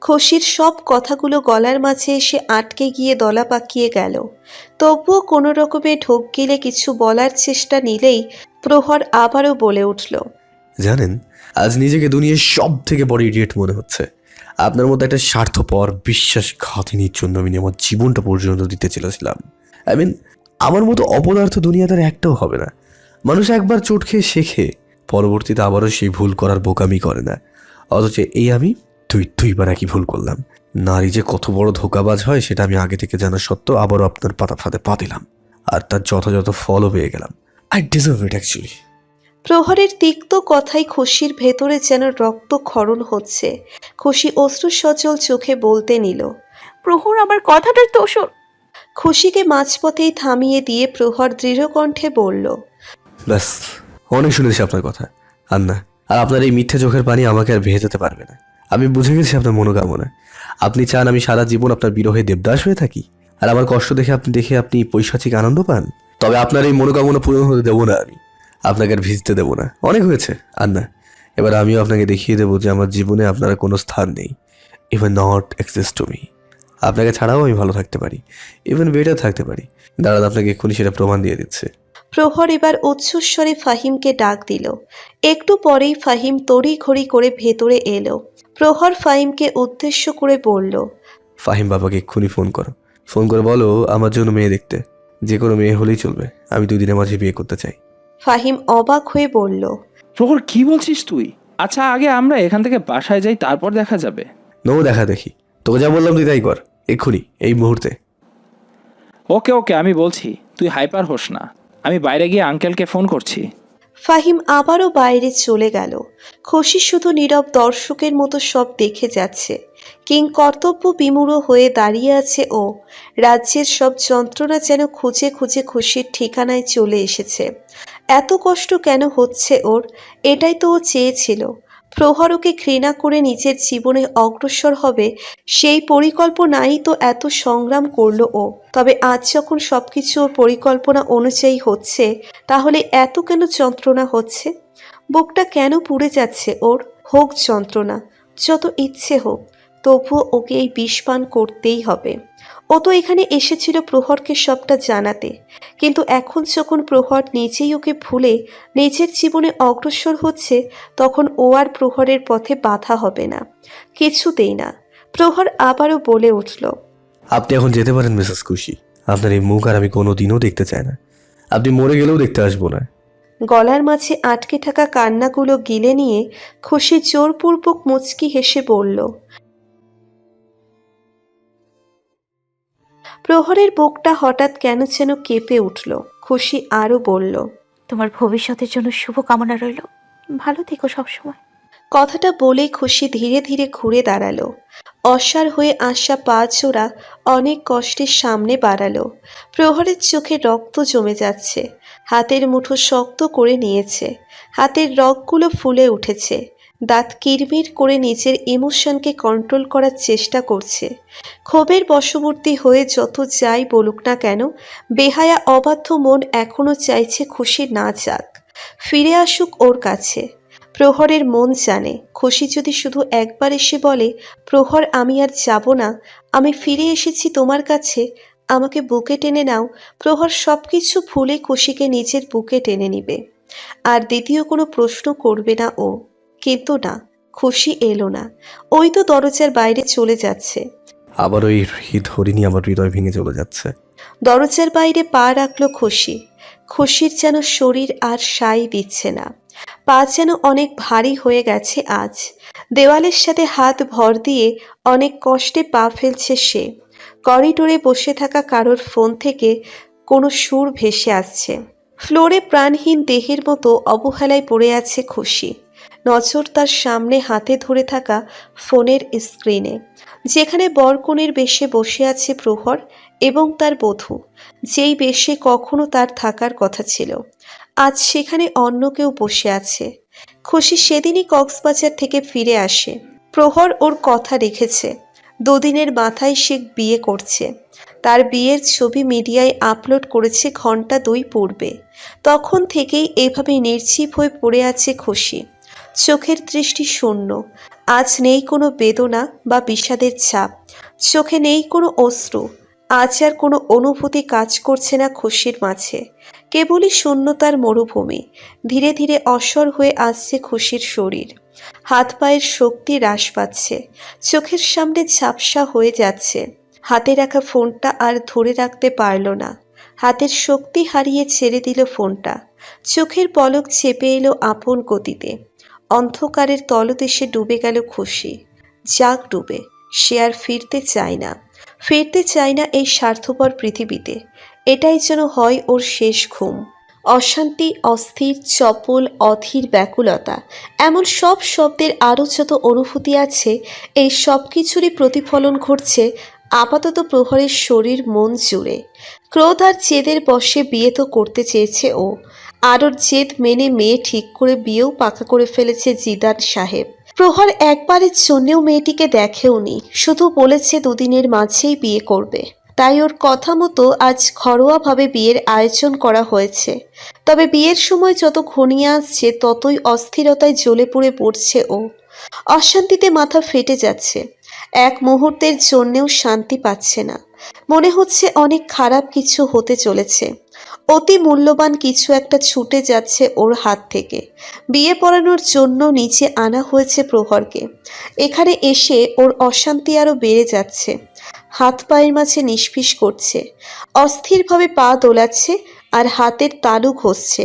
খুশির সব কথাগুলো গলার মাঝে এসে আটকে গিয়ে দলা পাকিয়ে গেল। তবুও কোনো রকমে ঢোক গিলে কিছু বলার চেষ্টা নিলেই প্রহর আবারও বলে উঠল, জানেন, আজ নিজেকে দুনিয়ার সব থেকে বড় ইডিয়েট মনে হচ্ছে। আপনার মধ্যে একটা স্বার্থপর বিশ্বাসঘাতিনীর জন্য আমি আমার জীবনটা পর্যন্ত দিতে চলেছিলাম। আমার মতো অপদার্থ দুনিয়াতে আর একটাও হবে না। মানুষ একবার চোট খেয়ে শেখে, পরবর্তীতে আবারও সেই ভুল করার বোকামি করে না। অথচ এই আমি দুইবার একই ভুল করলাম। নারী যে কত বড় ধোঁকাবাজ হয় সেটা আমি আগে থেকে জানা সত্ত্বেও আবারও আপনার পাতা ফাঁদে পা দিলাম, আর তার যথাযথ ফলও পেয়ে গেলাম। I deserve it actually. প্রহরের তিক্ত কথায় খুশির ভেতরে যেন রক্ত ক্ষরণ হচ্ছে। খুশি অশ্রু সজল চোখে বলতে নিল, প্রহর, আমার কথাটার দোষর। খুশিকে মাঝপথেই থামিয়ে দিয়ে প্রহর দৃঢ় কণ্ঠে বলল, ব্যাস, অনেক শুনেছি আপনার কথা। আর না, আর আপনার এই মিথ্যে চোখের পানি আমাকে আর ভেজাতে পারবে না। আমি বুঝে গেছি আপনার মনোকামনা। আপনি চান আমি সারা জীবন আপনার বিরহে দেবদাস হয়ে থাকি, আর আমার কষ্ট দেখে আপনি পৈশাচিক আনন্দ পান। তবে আপনার এই মনোকামনা পূরণ হতে দেবো না আমি। আপনাকে আর ভিজতে দেবো না। অনেক হয়েছে। আর না, এবার আমিও আপনাকে দেখিয়ে দেবো যে আমার জীবনে আপনার কোনো স্থান নেই। Even not exist to me. আপনাকে ছাড়াও আমি ভালো থাকতে পারি, ইভেন বেটার থাকতে পারি। দাঁড়ান, আপনাকে এক্ষুনি সেটা প্রমাণ দিয়ে দিচ্ছে। প্রহর এবার উচ্চস্বরে ফাহিমকে ডাক দিল। একটু পরেই ফাহিম তড়িঘড়ি করে ভেতরে এলো। প্রহর ফাহিমকে উদ্দেশ্য করে বলল, ফাহিম বাবাকে এক্ষুনি ফোন করো। ফোন করে বলো আমার জন্য মেয়ে দেখতে। যে কোনো মেয়ে হলেই চলবে। আমি 2 দিনের মাঝে বিয়ে করতে চাই। ফাহিম অবাক হয়ে বলল, প্রহর, কি বলছিস তুই? আচ্ছা, আগে আমরা এখান থেকে বাসায় যাই, তারপর দেখা যাবে। দেখা দেখি। তোকে যা বললাম তুই তাই কর, এক্ষুনি, এই মুহূর্তে। ওকে ওকে, আমি বলছি, তুই হাইপার হোস না। আমি বাইরে গিয়ে আঙ্কেলকে ফোন করছি। ফাহিম আবারও বাইরে চলে গেল। খুশি শুধু নীরব দর্শকের মতো সব দেখে যাচ্ছে। কিং কর্তব্য বিমূঢ় হয়ে দাঁড়িয়ে আছে ও। রাজ্যের সব যন্ত্রণা যেন খুঁজে খুঁজে খুশির ঠিকানায় চলে এসেছে। এত কষ্ট কেন হচ্ছে ওর? এটাই তো ও চেয়েছিল। প্রহরকে ঘৃণা করে নিজের জীবনে অগ্রসর হবে সেই পরিকল্পনাই তো এত সংগ্রাম করলো ও। তবে আজ যখন সবকিছু ওর পরিকল্পনা অনুযায়ী হচ্ছে, তাহলে এত কেন যন্ত্রণা হচ্ছে? বুকটা কেন পুড়ে যাচ্ছে ওর? হোক যন্ত্রণা, যত ইচ্ছে হোক, তবুও ওকে এই বিষ পান করতেই হবে। ও তো এখানে এসেছিল প্রহরকে সবটা জানাতে, কিন্তু এখন যখন প্রহর নিজেই ওকে ভুলে নিজের জীবনে অগ্রসর হচ্ছে, তখন ও আর প্রহরের পথে বাধা হবে না, কিছুতেই না। প্রহর আবারও বলে উঠল, আপনি এখন যেতে পারেন মিসেস খুশি। আপনার এই মুখ আর আমি কোনোদিনও দেখতে চাই না। আপনি মরে গেলেও দেখতে আসবো না। গলার মাঝে আটকে থাকা কান্নাগুলো গিলে নিয়ে খুশি জোরপূর্বক মুচকি হেসে বলল। প্রহরের বুকটা হঠাৎ কেন যেন কেঁপে উঠল। খুশি আরও বলল, তোমার ভবিষ্যতের জন্য শুভ কামনা রইল। ভালো থেকো সবসময়। কথাটা বলেই খুশি ধীরে ধীরে ঘুরে দাঁড়ালো। অসাড় হয়ে আসা পা জোড়া অনেক কষ্টে সামনে বাড়ালো। প্রহরের চোখে রক্ত জমে যাচ্ছে। হাতের মুঠো শক্ত করে নিয়েছে। হাতের রগগুলো ফুলে উঠেছে। দাঁত কিরমির করে নিজের ইমোশনকে কন্ট্রোল করার চেষ্টা করছে। ক্ষোভের বশবর্তী হয়ে যত যাই বলুক না কেন, বেহায়া অবাধ্য মন এখনো চাইছে খুশি না যাক, ফিরে আসুক ওর কাছে। প্রহরের মন জানে খুশি যদি শুধু একবার এসে বলে, প্রহর আমি আর যাব না, আমি ফিরে এসেছি তোমার কাছে, আমাকে বুকে টেনে নাও, প্রহর সব কিছু ভুলে খুশিকে নিজের বুকে টেনে নিবে। আর দ্বিতীয় কোনো প্রশ্ন করবে না ও। কিন্তু না, খুশি এলো না। ওই তো দরজার বাইরে চলে যাচ্ছে। আবার ওই হরিণী আমার হৃদয় ভেঙে চলে যাচ্ছে। দরজার বাইরে পা রাখলো খুশি। খুশির যেন শরীর আর সাই দিচ্ছে না। পা যেন অনেক ভারী হয়ে গেছে আজ। দেওয়ালের সাথে হাত ভর দিয়ে অনেক কষ্টে পা ফেলছে সে। করিডোরে বসে থাকা কারোর ফোন থেকে কোনো সুর ভেসে আসছে। ফ্লোরে প্রাণহীন দেহের মতো অবহেলায় পড়ে আছে খুশি। নজর তার সামনে হাতে ধরে থাকা ফোনের স্ক্রিনে, যেখানে বরকনের বেশে বসে আছে প্রহর এবং তার বধূ, যেই বেশে কখনো তার থাকার কথা ছিল। আজ সেখানে অন্য কেউ বসে আছে। খুশি সেদিনই কক্সবাজার থেকে ফিরে আসে। প্রহর ওর কথা রেখেছে। দুদিনের মাথায় সে বিয়ে করছে। তার বিয়ের ছবি মিডিয়ায় আপলোড করেছে ঘন্টা 2 পূর্বে। তখন থেকেই এভাবে নির্জীব হয়ে পড়ে আছে খুশি। চোখের দৃষ্টি শূন্য। আজ নেই কোনো বেদনা বা বিষাদের ছাপ। চোখে নেই কোনো অশ্রু। আজ আর কোনো অনুভূতি কাজ করছে না খুশির মাঝে। কেবলই শূন্যতার মরুভূমি। ধীরে ধীরে অসর হয়ে আসছে খুশির শরীর। হাত পায়ের শক্তি হ্রাস পাচ্ছে। চোখের সামনে ঝাপসা হয়ে যাচ্ছে। হাতে রাখা ফোনটা আর ধরে রাখতে পারল না। হাতের শক্তি হারিয়ে ছেড়ে দিল ফোনটা। চোখের পলক চেপে এলো আপন গতিতে। অন্ধকারের তলদেশে ডুবে গেল খুশি। যাক ডুবে, সে আর ফিরতে চায় না। ফিরতে চায় না এই স্বার্থপর পৃথিবীতে। এটাই যেন হয় ওর শেষ ঘুম। অশান্তি, অস্থির, চপল, অধীর ব্যাকুলতা, এমন সব শব্দের আরও যত অনুভূতি আছে, এই সব কিছুরই প্রতিফলন ঘটছে আপাতত প্রহরের শরীর মন জুড়ে। ক্রোধ আর জেদের বশে বিয়ে তো করতে চেয়েছে ও। আর ওর জেদ মেনে মেয়ে ঠিক করে বিয়েও পাকা করে ফেলেছে জিদান সাহেব। প্রহর একবারের জন্যেও মেয়েটিকে দেখেওনি, শুধু বলেছে দুদিনের মাঝেই বিয়ে করবে। তাই ওর কথা মতো আজ ঘরোয়াভাবে বিয়ের আয়োজন করা হয়েছে। তবে বিয়ের সময় যত ঘনিয়ে আসছে ততই অস্থিরতায় জ্বলে পুড়ে পড়ছে ও। অশান্তিতে মাথা ফেটে যাচ্ছে। এক মুহূর্তের জন্যেও শান্তি পাচ্ছে না। মনে হচ্ছে অনেক খারাপ কিছু হতে চলেছে। অতি মূল্যবান কিছু একটা ছুটে যাচ্ছে ওর হাত থেকে। বিয়ে পড়ানোর জন্য নিচে আনা হয়েছে প্রহরকে। এখানে এসে ওর অশান্তি আরও বেড়ে যাচ্ছে। হাত পায়ের মাঝে নিষ্পিস করছে। অস্থিরভাবে পা দোলাচ্ছে আর হাতের তালু ঘষছে।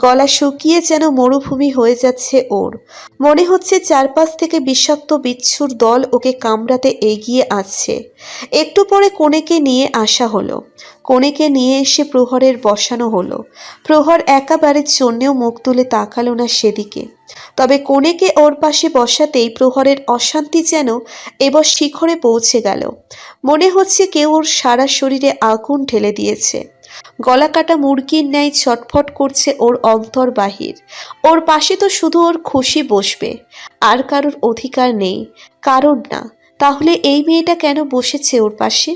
গলা শুকিয়ে যেন মরুভূমি হয়ে যাচ্ছে ওর। মনে হচ্ছে চারপাশ থেকে বিষাক্ত বিচ্ছুর দল ওকে কামড়াতে এগিয়ে আসছে। একটু পরে কনেকে নিয়ে আসা হলো। কনেকে নিয়ে এসে প্রহরের বসানো হলো। প্রহর একেবারের জন্যেও মুখ তুলে তাকালো না সেদিকে। তবে কনেকে ওর পাশে বসাতেই প্রহরের অশান্তি যেন এবার শিখরে পৌঁছে গেল। মনে হচ্ছে কেউ ওর সারা শরীরে আগুন ঢেলে দিয়েছে। গলা কাটা মুরগির ন্যায় ছটফট করছে ওর অন্তর বাহির। ওর পাশে তো শুধু ওর খুশি বসবে, আর কারোর অধিকার নেই। কারণ না, তাহলে এই মেয়েটা কেন বসেছে ওর পাশে?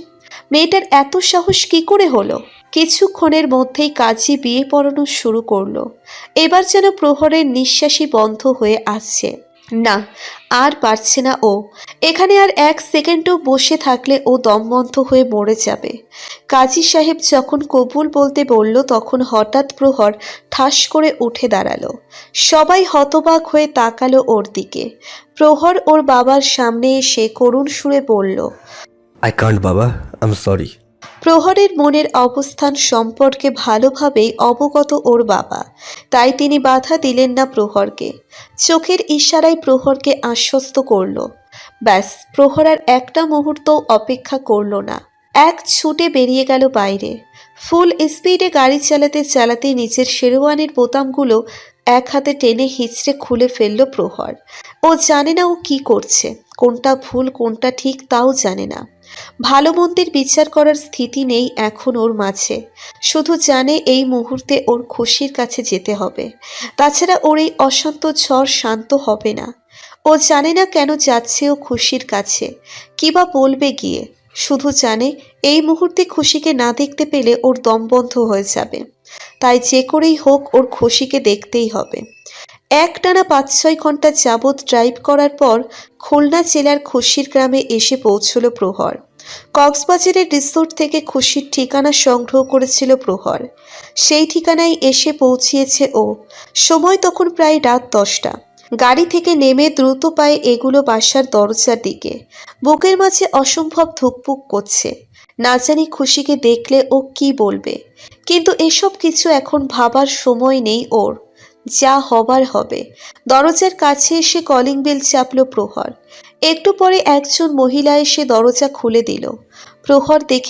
মেয়েটার এত সাহস কি করে হলো? কিছুক্ষণের মধ্যেই কাজী বিয়ে পড়ানো শুরু করলো। এবার যেন প্রহরের নিঃশ্বাসই বন্ধ হয়ে আসছে। না, আর পারছে না ও। এখানে আর এক সেকেন্ডও বসে থাকলে ও দমবন্ধ হয়ে মরে যাবে। কাজী সাহেব যখন কবুল বলতে বলল, তখন হঠাৎ প্রহর ঠাস করে উঠে দাঁড়ালো। সবাই হতবাক হয়ে তাকালো ওর দিকে। প্রহর ওর বাবার সামনে এসে করুণ সুরে বলল, আই কান্ট বাবা, আই এম সরি। প্রহরের মনের অবস্থান সম্পর্কে ভালোভাবেই অবগত ওর বাবা, তাই তিনি বাধা দিলেন না প্রহরকে। চোখের ইশারায় প্রহরকে আশ্বস্ত করল। ব্যাস, প্রহর আর একটা মুহূর্তও অপেক্ষা করল না। এক ছুটে বেরিয়ে গেল বাইরে। ফুল স্পিডে গাড়ি চালাতে চালাতে নিচের শেরওয়ানির বোতামগুলো এক হাতে টেনে হিঁচড়ে খুলে ফেলল প্রহর। ও জানে না ও কি করছে, কোনটা ভুল কোনটা ঠিক তাও জানে না। ভালো মন্দের বিচার করার স্থিতি নেই এখন ওর মাঝে। শুধু জানে এই মুহূর্তে ওর খুশির কাছে যেতে হবে, তাছাড়া ওর এই অশান্ত ঝড় শান্ত হবে না। ও জানে না কেন যাচ্ছে ও খুশির কাছে, কি বা বলবে গিয়ে। শুধু জানে এই মুহূর্তে খুশিকে না দেখতে পেলে ওর দম বন্ধ হয়ে যাবে। তাই যে করেই হোক ওর খুশিকে দেখতেই হবে। একটানা 5-6 ঘন্টা যাবৎ ড্রাইভ করার পর খুলনা জেলার খুশির গ্রামে এসে পৌঁছল প্রহর। কক্সবাজারের রিসোর্ট থেকে খুশির ঠিকানা সংগ্রহ করেছিল প্রহর। সেই ঠিকানায় এসে পৌঁছিয়েছে ও। সময় তখন প্রায় রাত 10টা। গাড়ি থেকে নেমে দ্রুত পায়ে এগুলো বাসার দরজার দিকে। বুকের মাঝে অসম্ভব ধুকপুক করছে। না জানি খুশিকে দেখলে ও কি বলবে, কিন্তু এসব কিছু এখন ভাবার সময় নেই ওর। যা হবার হবে। দরজার কাছে এসে কলিং বেল চাপল প্রহর। একটু পরে একজন মহিলা এসে দরজা খুলে দিল। প্রহর দেখে